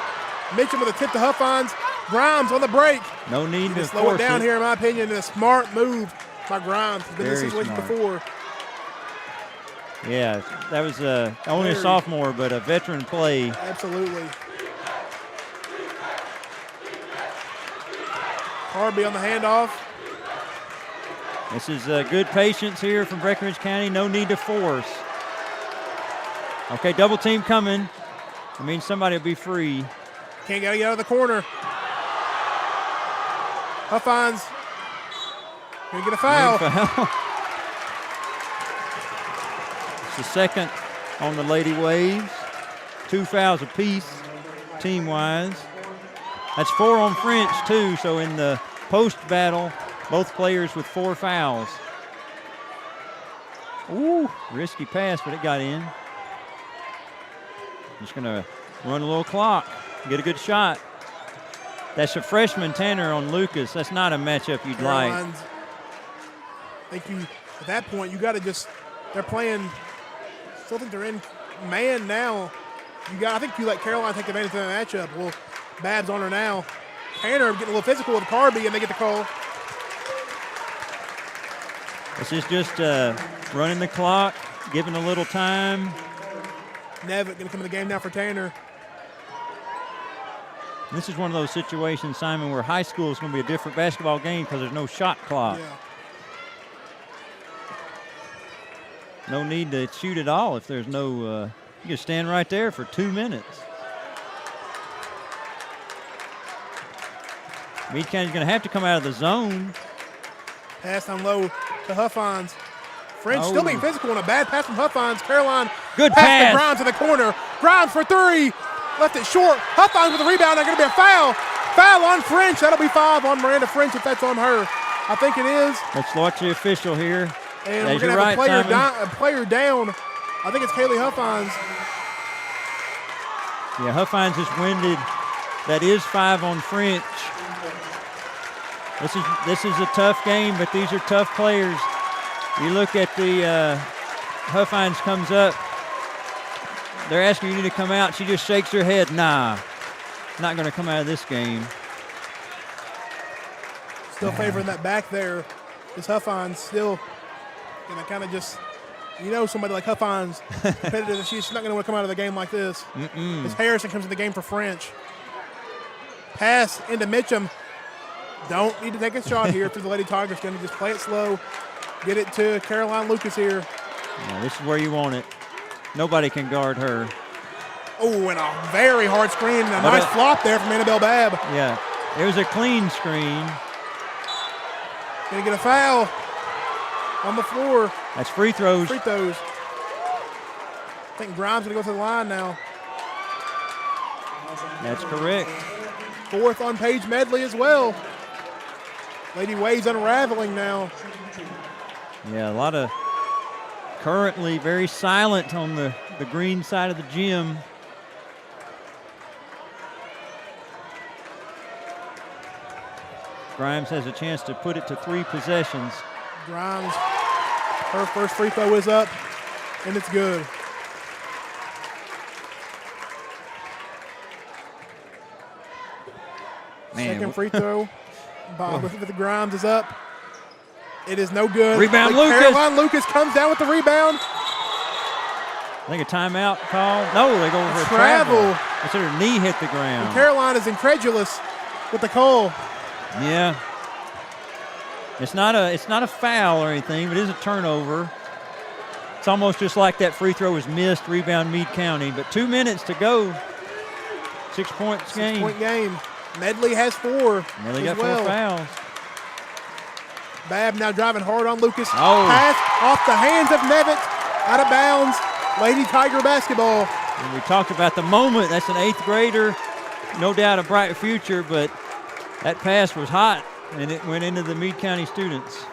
Mitchum with a tip to Huffines. Grimes on the break. No need to slow it down here, in my opinion. A smart move by Grimes. He's been in this situation before. Yeah, that was only a sophomore, but a veteran play. Absolutely. Harvey on the handoff. This is good patience here from Breckinridge County. No need to force. Okay, double team coming. It means somebody will be free. Can't get out of the corner. Huffines gonna get a foul. It's the second on the Lady Waves. 2 fouls apiece, team-wise. That's 4 on French, too, so in the post battle, both players with 4 fouls. Ooh, risky pass, but it got in. Just gonna run a little clock, get a good shot. That's a freshman Tanner on Lucas. That's not a matchup you'd like. I think at that point, you got to they're playing, still think they're in man now. I think you let Caroline take advantage of that matchup. Well, Babs on her now. Tanner getting a little physical with Carby, and they get the call. This is just running the clock, giving a little time. Nevitt going to come in the game now for Tanner. This is one of those situations, Simon, where high school is going to be a different basketball game because there's no shot clock. Yeah. No need to shoot at all if there's no, you can stand right there for 2 minutes. Meade County's going to have to come out of the zone. Pass down low to Huffines. French still being physical and a bad pass from Huffines. Caroline. Good pass. To Grimes in the corner. Grimes for 3. Left it short. Huffines with a rebound. There's going to be a foul. Foul on French. That'll be 5 on Miranda French if that's on her. I think it is. Let's watch the official here. And we're going to have a player down I think it's Kaylee Huffines. Yeah, Huffines is winded. That is 5 on French. This is a tough game, but these are tough players. You look at the Huffines comes up. They're asking you to come out. She just shakes her head. Nah, not going to come out of this game. Still favoring that back there. This Huffines still going to kind of just, somebody like Huffines, competitive. She's not going to want to come out of the game like this. As Harrison comes in the game for French. Pass into Mitchum. Don't need to take a shot here for the Lady Tigers. Going to just play it slow. Get it to Caroline Lucas here. Yeah, this is where you want it. Nobody can guard her. Oh, and a very hard screen. A nice flop there from Annabelle Babb. Yeah, it was a clean screen. Going to get a foul on the floor. That's free throws. Free throws. I think Grimes going to go to the line now. That's correct. 4th on Paige Medley as well. Lady Wade's unraveling now. Yeah, a lot of currently very silent on the green side of the gym. Grimes has a chance to put it to 3 possessions. Grimes, her first free throw is up, and it's good. Man. Second free throw by Elizabeth Grimes is up. It is no good. Rebound, Lucas. Caroline Lucas comes down with the rebound. I think a timeout call. No, they go over a travel. That's her knee hit the ground. And Caroline is incredulous with the call. Yeah. It's not a foul or anything, but it is a turnover. It's almost just like that free throw was missed. Rebound Meade County, but 2 minutes to go. 6 points game. 6 point game. Medley has 4. Medley got 4 fouls. Babb now driving hard on Lucas. Oh. Pass off the hands of Nevitt. Out of bounds. Lady Tiger basketball. And we talked about the moment. That's an 8th grader. No doubt a bright future, but that pass was hot, and it went into the Meade County students.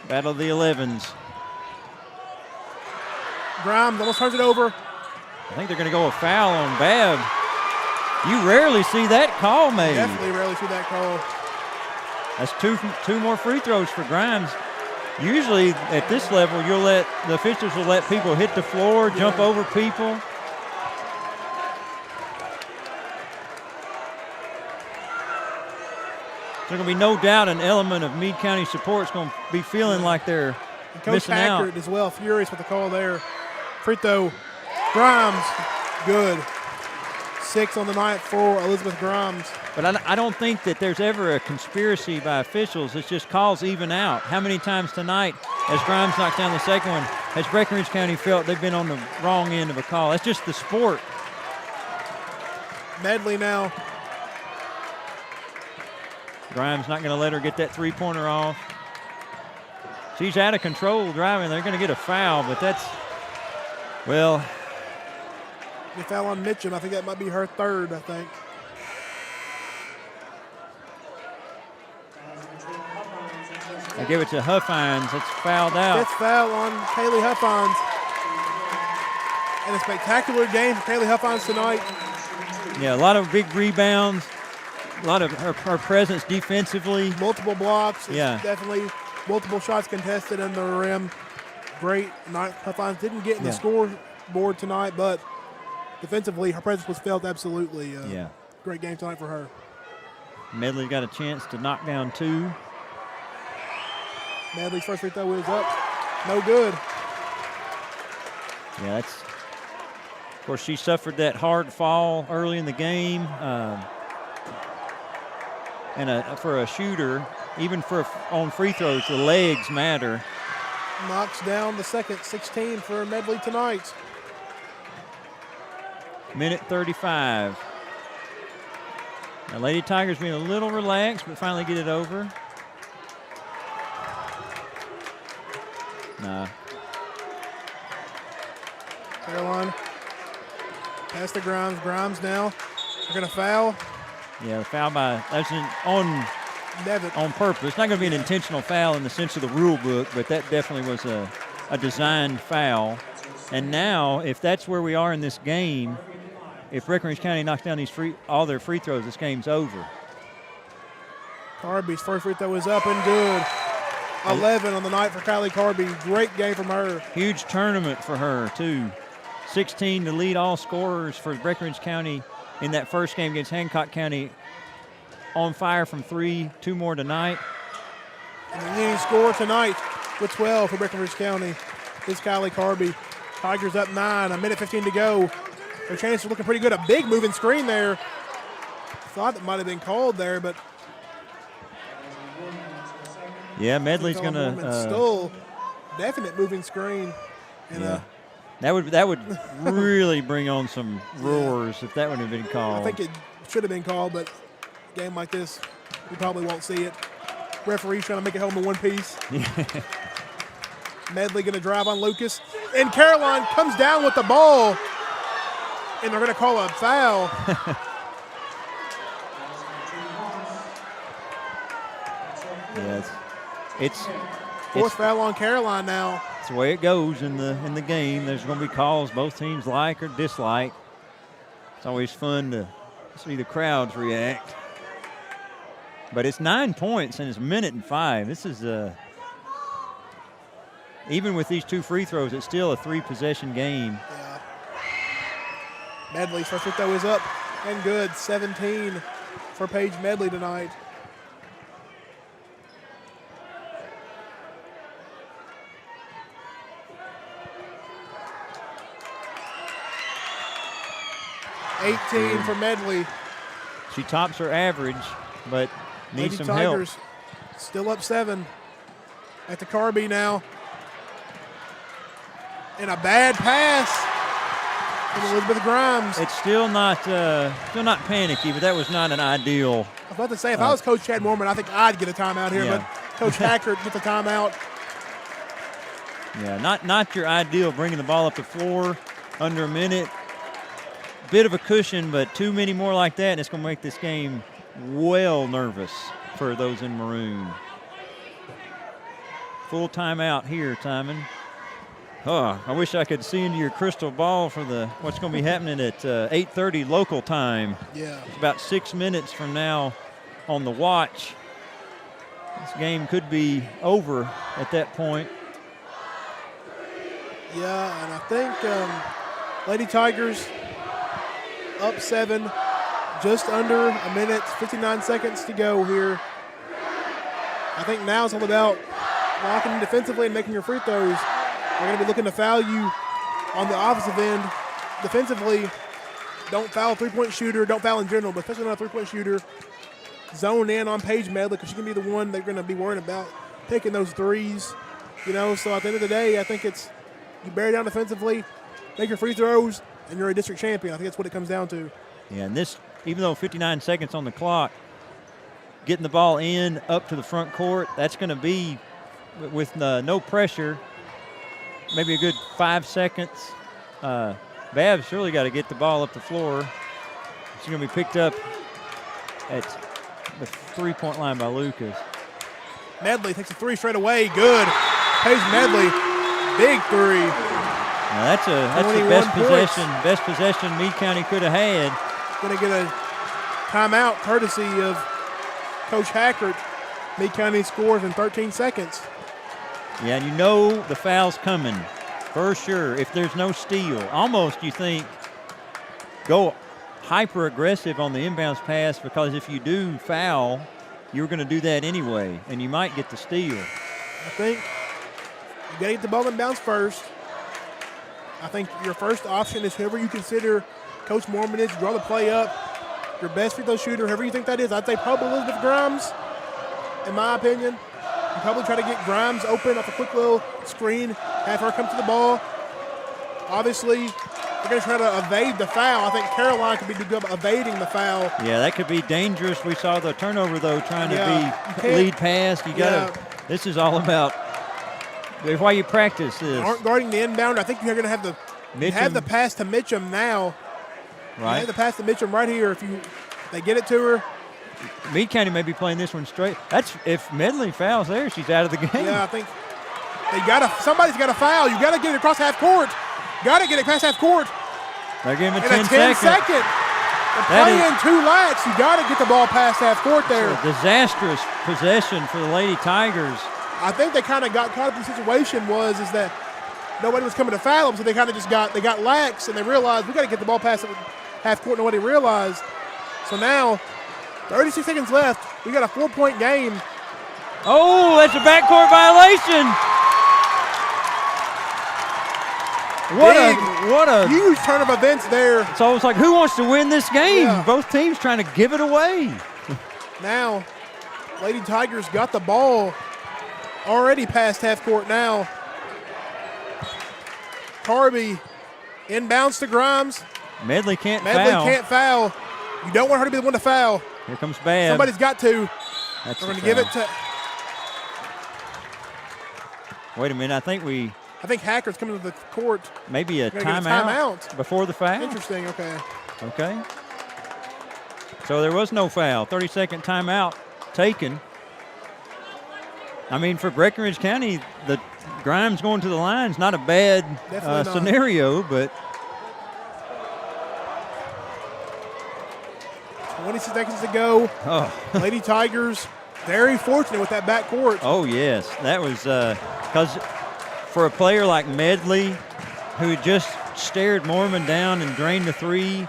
Battle of the 11s. Grimes almost turns it over. I think they're going to go a foul on Babb. You rarely see that call made. Definitely rarely see that call. That's two more free throws for Grimes. Usually at this level, the officials will let people hit the floor, jump over people. There's going to be no doubt an element of Meade County support is going to be feeling like they're missing out. Coach Hackert as well, furious with the call there. Free throw, Grimes, good. 6 on the night for Elizabeth Grimes. But I don't think that there's ever a conspiracy by officials. It's just calls even out. How many times tonight, as Grimes knocked down the second one, has Breckinridge County felt they've been on the wrong end of a call? That's just the sport. Medley now. Grimes not going to let her get that three-pointer off. She's out of control driving. They're going to get a foul, but that's, well. The foul on Mitchum. I think that might be her 3rd, I think. They give it to Huffines. It's fouled out. 5th foul on Kaylee Huffines. And a spectacular game for Kaylee Huffines tonight. Yeah, a lot of big rebounds. A lot of her presence defensively. Multiple blocks. Yeah. Definitely multiple shots contested in the rim. Great night. Huffines didn't get in the scoreboard tonight, but defensively, her presence was felt absolutely. Great game tonight for her. Medley got a chance to knock down 2. Medley's first free throw is up. No good. Yeah, that's, of course, she suffered that hard fall early in the game. And for a shooter, even on free throws, the legs matter. Knocks down the second, 16 for Medley tonight. Minute 35. Now, Lady Tigers being a little relaxed, but finally get it over. Nah. Caroline. Pass to Grimes. Grimes now. They're going to foul. Yeah, the foul by, that's on on purpose. It's not going to be an intentional foul in the sense of the rule book, but that definitely was a designed foul. And now, if that's where we are in this game, if Breckinridge County knocks down all their free throws, this game's over. Carby's first free throw is up and good. 11 on the night for Kylie Carby. Great game from her. Huge tournament for her, too. 16 to lead all scorers for Breckinridge County in that first game against Hancock County. On fire from 3, 2 more tonight. And the leading scorer tonight with 12 for Breckinridge County is Kylie Carby. Tigers up 9, a minute 15 to go. Their chances are looking pretty good. A big moving screen there. Thought that might have been called there, but yeah, Medley's going to still definite moving screen. And that would really bring on some roars if that would have been called. I think it should have been called, but a game like this, we probably won't see it. Referee's trying to make it home in one piece. Medley going to drive on Lucas, and Caroline comes down with the ball, and they're going to call a foul. Yes. It's fourth foul on Caroline now. It's the way it goes in the game. There's going to be calls both teams like or dislike. It's always fun to see the crowds react. But it's 9 points and it's a minute and 5. This is even with these 2 free throws, it's still a 3-possession game. Yeah. Medley's first free throw is up and good. 17 for Paige Medley tonight. For Medley. She tops her average, but needs some Tigers help. Still up 7 at the Carby now. And a bad pass from Elizabeth Grimes. It's still not panicky, but that was not an ideal. I was about to say, if I was Coach Chad Mormon, I think I'd get a timeout here, but Coach Hackert gets a timeout. Yeah, not your ideal, bringing the ball up the floor under a minute. Bit of a cushion, but too many more like that, and it's going to make this game well nervous for those in maroon. Full timeout here, Timon. Oh, I wish I could see into your crystal ball for what's going to be happening at 8:30 local time. Yeah. It's about 6 minutes from now on the watch. This game could be over at that point. Yeah, and I think Lady Tigers up 7, just under a minute, 59 seconds to go here. I think now it's all about locking defensively and making your free throws. They're going to be looking to foul you on the offensive end. Defensively, don't foul a three-point shooter, don't foul in general, but especially not a three-point shooter. Zone in on Paige Medley because she can be the one they're going to be worried about taking those threes. So at the end of the day, I think it's you bear down defensively, make your free throws, and you're a district champion. I think that's what it comes down to. Yeah, and this, even though 59 seconds on the clock, getting the ball in up to the front court, that's going to be with no pressure, maybe a good 5 seconds. Babs surely got to get the ball up the floor. She's going to be picked up at the three-point line by Lucas. Medley takes a 3 straight away. Good. Paige Medley, big 3. Now that's the best possession Meade County could have had. Going to get a timeout courtesy of Coach Hackert. Meade County scores in 13 seconds. Yeah, and the foul's coming for sure if there's no steal. Almost you think go hyper aggressive on the inbounds pass because if you do foul, you're going to do that anyway, and you might get the steal. I think you got to get the ball inbounds first. I think your first option is whoever you consider Coach Mormon is. Draw the play up. Your best free throw shooter, whoever you think that is. I'd say probably Elizabeth Grimes, in my opinion. You probably try to get Grimes open off a quick little screen, have her come to the ball. Obviously, you're going to try to evade the foul. I think Caroline could be good evading the foul. Yeah, that could be dangerous. We saw the turnover, though, trying to be lead pass. You got to. This is all about why you practice this. Aren't guarding the inbound. I think you're going to have the pass to Mitchum now. Right. You have the pass to Mitchum right here. If they get it to her, Meade County may be playing this one straight. That's if Medley fouls there, she's out of the game. Yeah, I think somebody's got to foul. You got to get it across half court. Got to get it past half court. They're giving it And 10 a 10 seconds. second. They're playing two laps. You got to get the ball past half court there. A disastrous possession for the Lady Tigers. I think they kind of got caught up in the situation is that nobody was coming to foul them, so they kind of they got lax, and they realized we got to get the ball past half court. Nobody realized. So now, 36 seconds left. We got a 4-point game. Oh, that's a backcourt violation. What a huge turn of events there. It's almost like who wants to win this game? Yeah. Both teams trying to give it away. Now, Lady Tigers got the ball already past half court now. Carby inbounds to Grimes. Medley can't foul. You don't want her to be the one to foul. Here comes Babb. Somebody's got to. That's We're going to give it to. Wait a minute. I think Hacker's coming to the court. Maybe a timeout before the foul. Interesting. Okay. Okay. So there was no foul. 30-second timeout taken. I mean, for Breckinridge County, the Grimes going to the line is not a bad scenario, but 26 seconds to go. Oh. Lady Tigers very fortunate with that backcourt. Oh, yes. That was because for a player like Medley, who just stared Mormon down and drained the three,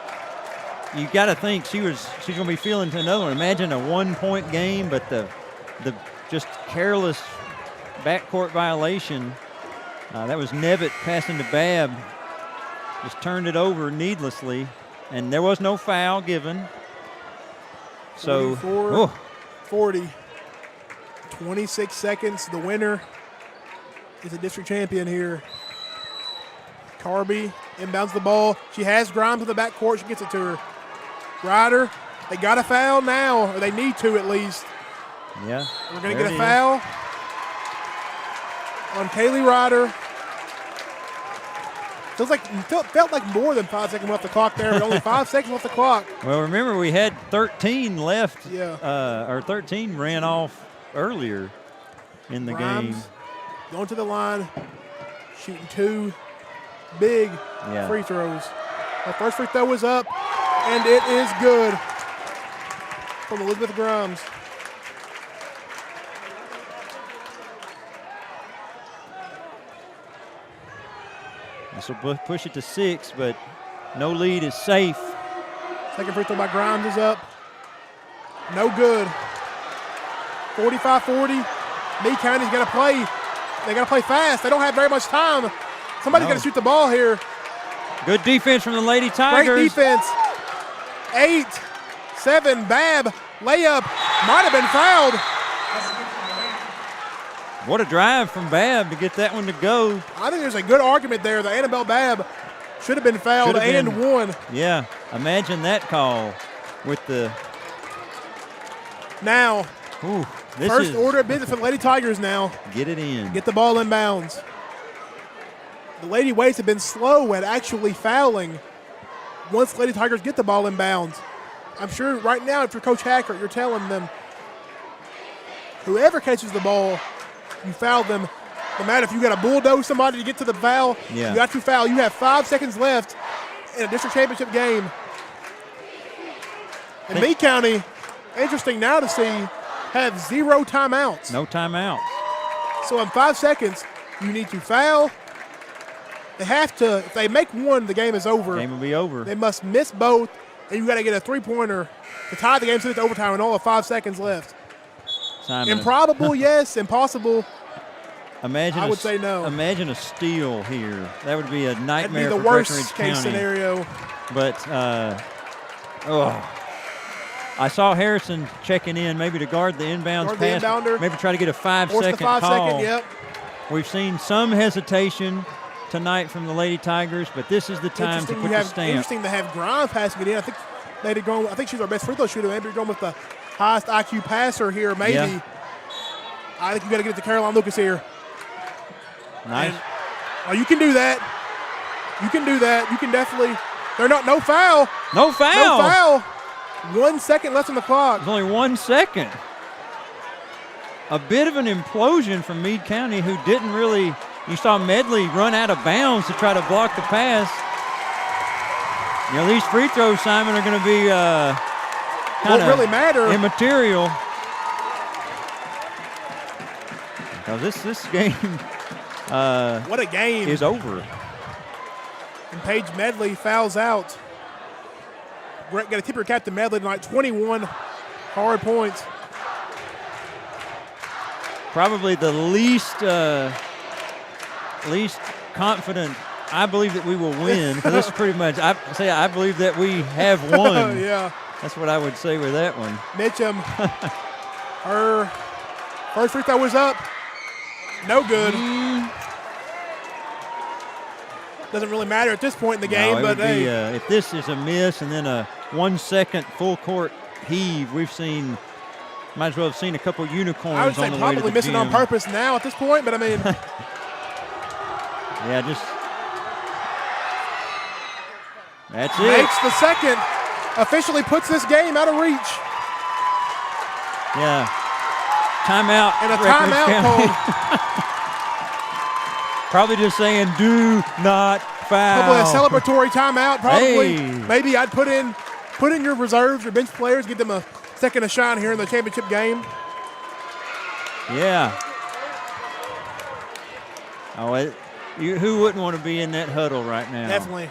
you got to think she's going to be feeling to another one. Imagine a 1-point game, but the just careless backcourt violation. That was Nevitt passing to Babb. Just turned it over needlessly, and there was no foul given. So, 40. 26 seconds. The winner is a district champion here. Carby inbounds the ball. She has Grimes in the backcourt. She gets it to her. Ryder, they got a foul now, or they need to at least. Yeah. We're going to get a foul on Kaylee Ryder. Felt like more than 5 seconds left the clock there, but only 5 seconds left the clock. Well, remember we had 13 left. Yeah. Or 13 ran off earlier in the Grimes game. Going to the line, shooting two big free throws. Her first free throw is up, and it is good from Elizabeth Grimes. This will push it to 6, but no lead is safe. Second free throw by Grimes is up. No good. 45-40. Meade County's got to play. They got to play fast. They don't have very much time. Somebody's got to shoot the ball here. Good defense from the Lady Tigers. Great defense. 8-7. Babb layup. Might have been fouled. What a drive from Babb to get that one to go. I think there's a good argument there that Annabelle Babb should have been fouled and won. Yeah, imagine that call with the. Now, first order of business for the Lady Tigers now. Get it in. Get the ball in bounds. The Lady Waits have been slow at actually fouling once the Lady Tigers get the ball in bounds. I'm sure right now, if you're Coach Hackert, you're telling them whoever catches the ball, you foul them. No matter if you got to bulldoze somebody to get to the foul, you got to foul. You have 5 seconds left in a district championship game. And Meade County, interesting now to see, have 0 timeouts. No timeouts. So in 5 seconds, you need to foul. They have to, if they make one, the game is over. Game will be over. They must miss both, and you got to get a three-pointer to tie the game so it's overtime and all of 5 seconds left. Simon. Improbable, yes. Impossible, I would say no. Imagine a steal here. That would be a nightmare That'd be the for worst Breckinridge case County. scenario. But, I saw Harrison checking in, maybe to guard the inbounds pass. Maybe try to get a 5-second call. 5-second, yep. We've seen some hesitation tonight from the Lady Tigers, but this is the time to put the stamp. Interesting to have Grimes passing it in. I think she's our best free throw shooter. Maybe you're going with the highest IQ passer here, maybe. Yeah. I think you got to get it to Caroline Lucas here. Nice. You can do that. You can do that. You can definitely. No foul. No foul. No foul. 1 second left on the clock. There's only 1 second. A bit of an implosion from Meade County, who didn't really. You saw Medley run out of bounds to try to block the pass. You know, these free throws, Simon, are going to be kind of really matter. Immaterial. Because this game what a game. Is over. And Paige Medley fouls out. Got to tip your cap to Medley tonight. 21 hard points. Probably the least confident. I believe that we will win, because this is pretty much. I believe that we have won. Yeah, that's what I would say with that one. Mitchum, her first free throw was up. No good. Doesn't really matter at this point in the game, but hey. If this is a miss and then a 1 second full court heave, we've seen. Might as well have seen a couple unicorns. I would say on the probably way to the missing gym. on purpose now at this point, but I mean. Yeah, just. That's it. Makes the second. Officially puts this game out of reach. Yeah. Timeout. And a timeout called. Probably just saying, do not foul. Probably a celebratory timeout. Probably. Hey. Maybe I'd put in your reserves, your bench players, give them a second of shine here in the championship game. Yeah. Oh, who wouldn't want to be in that huddle right now? Definitely.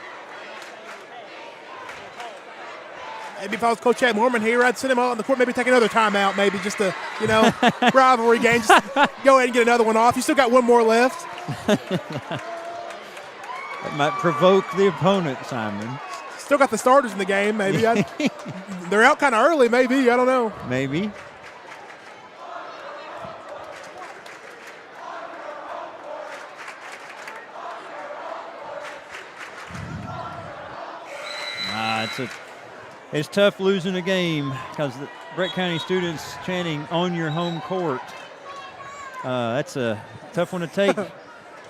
Maybe if I was Coach Chad Mormon here, I'd send him out on the court, maybe take another timeout, maybe just to, rivalry game. Just go ahead and get another one off. You still got one more left. That might provoke the opponent, Simon. Still got the starters in the game, maybe. They're out kind of early, maybe. I don't know. Maybe. It's tough losing a game because the Breck County students chanting on your home court. That's a tough one to take.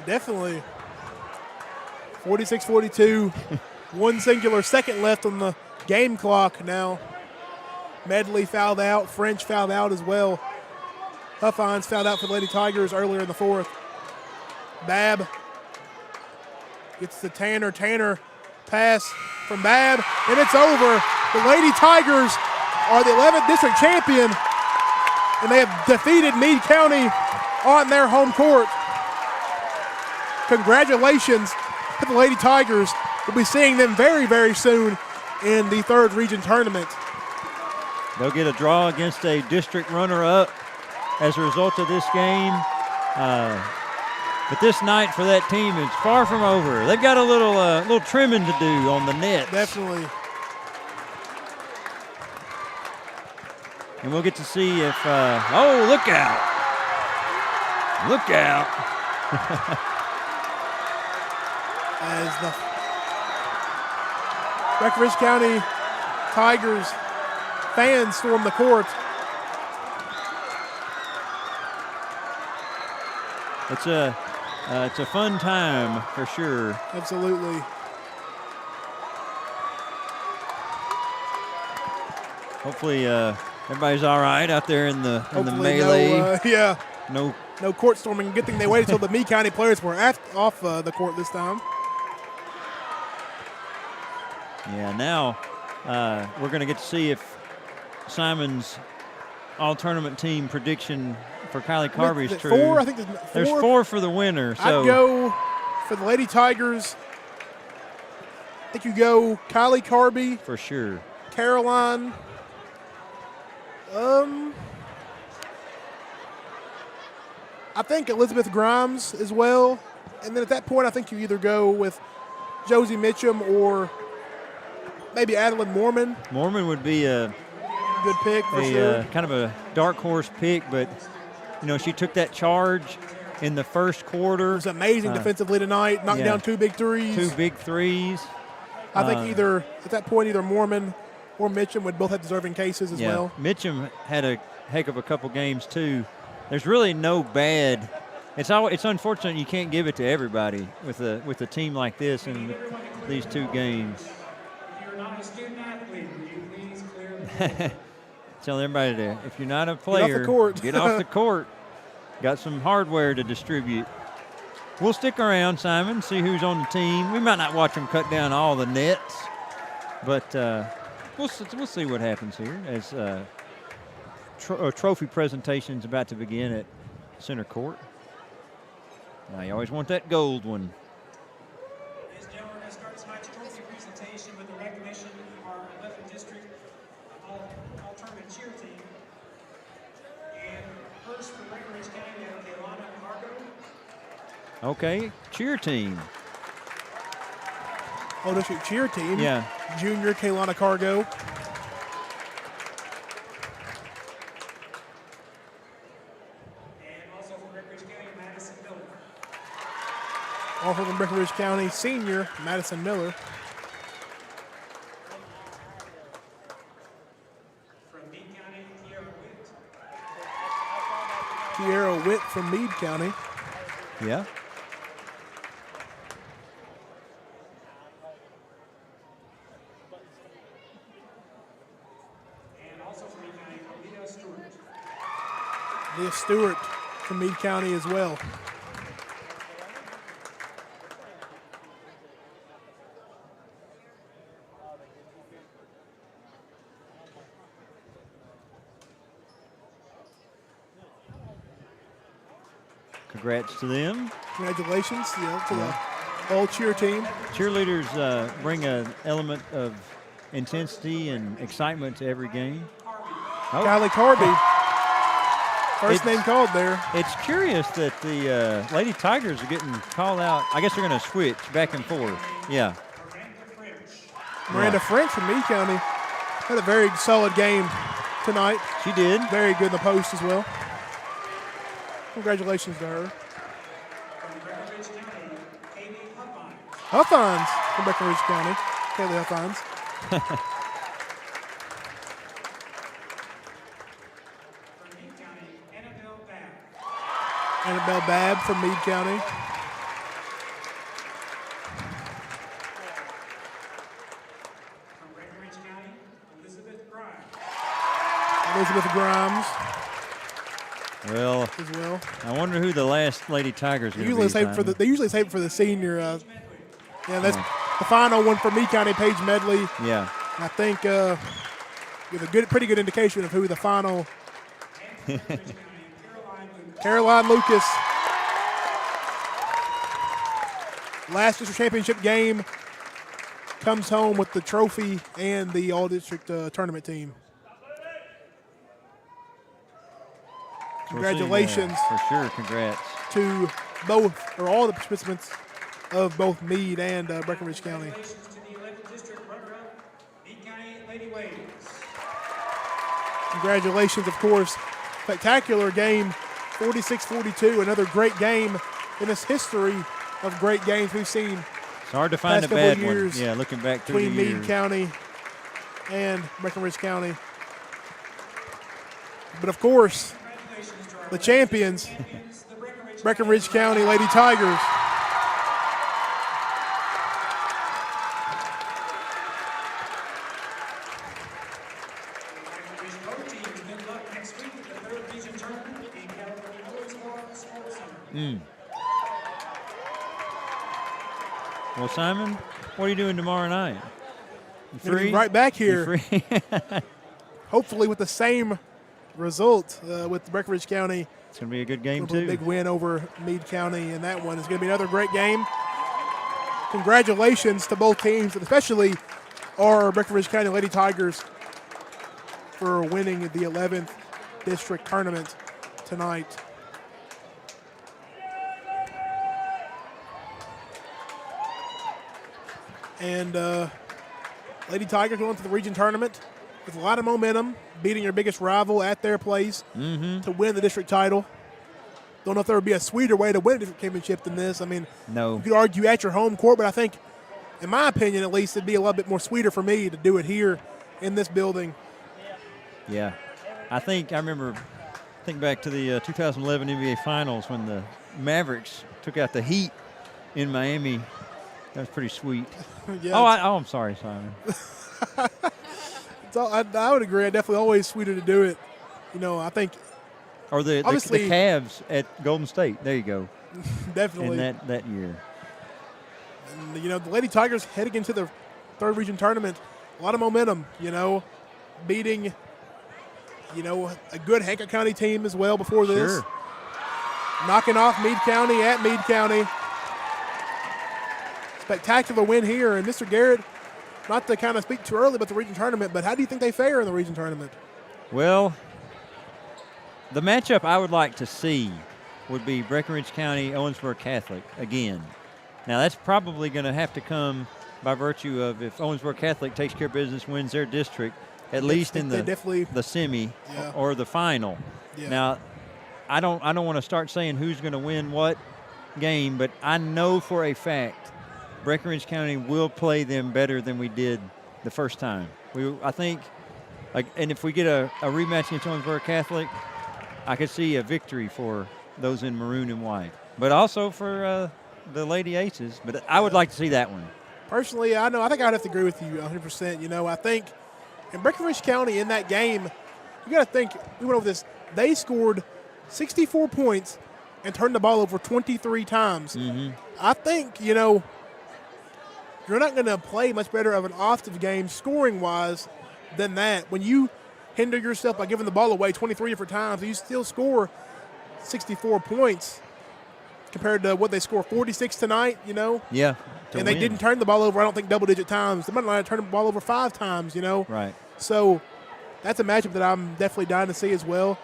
Definitely. 46-42. One singular second left on the game clock now. Medley fouled out. French fouled out as well. Huffines fouled out for the Lady Tigers earlier in the fourth. Babb gets the Tanner. Tanner pass from Babb, and it's over. The Lady Tigers are the 11th district champion, and they have defeated Meade County on their home court. Congratulations to the Lady Tigers. We'll be seeing them very, very soon in the third region tournament. They'll get a draw against a district runner-up as a result of this game. But this night for that team is far from over. They've got a little trimming to do on the net. Definitely. And we'll get to see if, oh, look out. Look out. As the Breckinridge County Tigers fans storm the court. It's a fun time for sure. Absolutely. Hopefully everybody's all right out there in the melee. No court storming. Good thing they waited until the Meade County players were off the court this time. Yeah, now we're going to get to see if Simon's all-tournament team prediction for Kylie Carby is true. Four? I think there's four for the winner. So I'd go for the Lady Tigers. I think you go Kylie Carby. For sure. Caroline. I think Elizabeth Grimes as well. And then at that point, I think you either go with Josie Mitchum or maybe Adeline Mormon. Mormon would be a good pick for sure. Kind of a dark horse pick, but she took that charge in the first quarter. It was amazing defensively tonight, knocking down two big threes. Two big threes. I think either at that point, either Mormon or Mitchum would both have deserving cases as well. Mitchum had a heck of a couple games too. There's really no bad. It's unfortunate you can't give it to everybody with a team like this in these two games. If you're not a student athlete, will you please clear the Telling everybody to, if you're not a player, get off the court. Got some hardware to distribute. We'll stick around, Simon, see who's on the team. We might not watch them cut down all the nets, but we'll see what happens here as trophy presentation's about to begin at center court. Now, you always want that gold one. Ladies and gentlemen, we're going to start tonight's trophy presentation with the recognition of our 11th District All-Tournament Cheer Team. And first for Breckinridge County, we have Kaylana Cargo. Okay, cheer team. Oh, district cheer team. Yeah. Junior Kaylana Cargo. Also from Breckinridge County, senior Madison Miller. From Meade County, Tierra Witt from Meade County. Yeah. And also from Meade County, Leah Stewart. Leah Stewart from Meade County as well. Congrats to them. Congratulations to the whole cheer team. Cheerleaders bring an element of intensity and excitement to every game. Oh. Kylie Carby, first name called there. It's curious that the Lady Tigers are getting called out. I guess they're going to switch back and forth. Yeah. Miranda French from Meade County had a very solid game tonight. She did. Very good in the post as well. Congratulations to her. Huffines from Breckinridge County. Kaylee Huffines. Annabelle Babb from Meade County. From Breckinridge County, Elizabeth Grimes. Elizabeth Grimes. Well, as well. I wonder who the last Lady Tigers They usually save it for the senior. Yeah, that's the final one for Meade County, Paige Medley. Yeah. I think with a pretty good indication of who the final. Caroline Lucas. Last district championship game comes home with the trophy and the all-district tournament team. Congratulations. For sure, congrats. To both, or all the participants of both Meade and Breckinridge County. Congratulations to the 11th District runner-up, Meade County Lady Waves. Congratulations, of course. Spectacular game, 46-42. Another great game in this history of great games we've seen. It's hard to find a bad one. Yeah, looking back through the years. Between Meade County and Breckinridge County. But of course, the champions, Breckinridge County Lady Tigers. Well, Simon, what are you doing tomorrow night? You free? Right back here. You free? Hopefully with the same result with Breckinridge County. It's going to be a good game, too. A big win over Meade County, and that one is going to be another great game. Congratulations to both teams, especially our Breckinridge County Lady Tigers for winning the 11th district tournament tonight. And Lady Tigers going to the region tournament with a lot of momentum, beating their biggest rival at their place to win the district title. Don't know if there would be a sweeter way to win a district championship than this. I mean, no. You could argue at your home court, but I think, in my opinion at least, it'd be a little bit more sweeter for me to do it here in this building. Yeah. I remember think back to the 2011 NBA Finals when the Mavericks took out the Heat in Miami. That was pretty sweet. Yeah, I'm sorry, Simon. So I would agree. I definitely always sweeter to do it. I think or the Cavs at Golden State. There you go. Definitely. In that year. And, the Lady Tigers heading into the third region tournament, a lot of momentum, beating, a good Hancock County team as well before this. Sure. Knocking off Meade County at Meade County. Spectacular win here. And Mr. Garrett, not to kind of speak too early about the region tournament, but how do you think they fare in the region tournament? Well, the matchup I would like to see would be Breckinridge County, Owensboro Catholic again. Now, that's probably going to have to come by virtue of if Owensboro Catholic takes care of business, wins their district, at least in the semi or the final. Yeah. Now, I don't want to start saying who's going to win what game, but I know for a fact Breckinridge County will play them better than we did the first time. I think, and if we get a rematch against Owensboro Catholic, I could see a victory for those in maroon and white, but also for the Lady Aces. But I would like to see that one. Personally, I think I'd have to agree with you 100%. I think in Breckinridge County in that game, you got to think, we went over this, they scored 64 points and turned the ball over 23 times. Mm-hmm. I think, you're not going to play much better of an offensive game scoring-wise than that. When you hinder yourself by giving the ball away 23 different times, you still score 64 points compared to what they score 46 tonight, Yeah. And they didn't turn the ball over, I don't think, double-digit times. They might not have turned the ball over 5 times, Right. So that's a matchup that I'm definitely dying to see as well.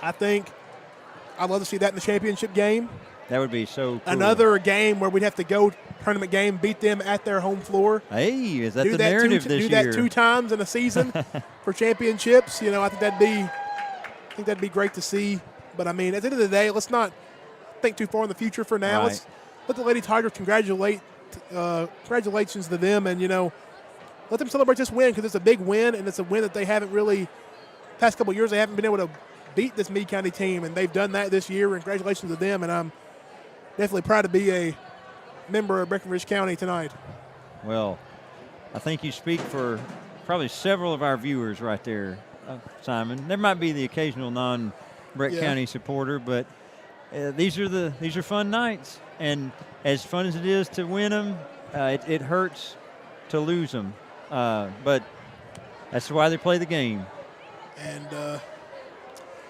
I think I'd love to see that in the championship game. That would be so cool. Another game where we'd have to go tournament game, beat them at their home floor. Hey, is that the narrative this year? Do that 2 times in a season for championships. I think that'd be great to see. But, at the end of the day, let's not think too far in the future for now. Right. Let's let the Lady Tigers congratulations to them, and, let them celebrate this win because it's a big win, and it's a win that they haven't really – past couple of years they haven't been able to beat this Meade County team, and they've done that this year, and congratulations to them. And I'm definitely proud to be a member of Breckinridge County tonight. Well, I think you speak for probably several of our viewers right there, Simon. There might be the occasional non-Breck County supporter, but these are fun nights. And as fun as it is to win them, it hurts to lose them. But that's why they play the game. And I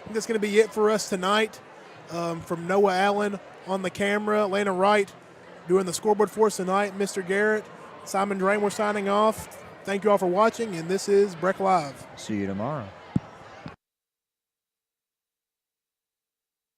think that's going to be it for us tonight. From Noah Allen on the camera, Lana Wright doing the scoreboard for us tonight, Mr. Garrett, Simon Drain, we're signing off. Thank you all for watching, and this is Breck Live. See you tomorrow.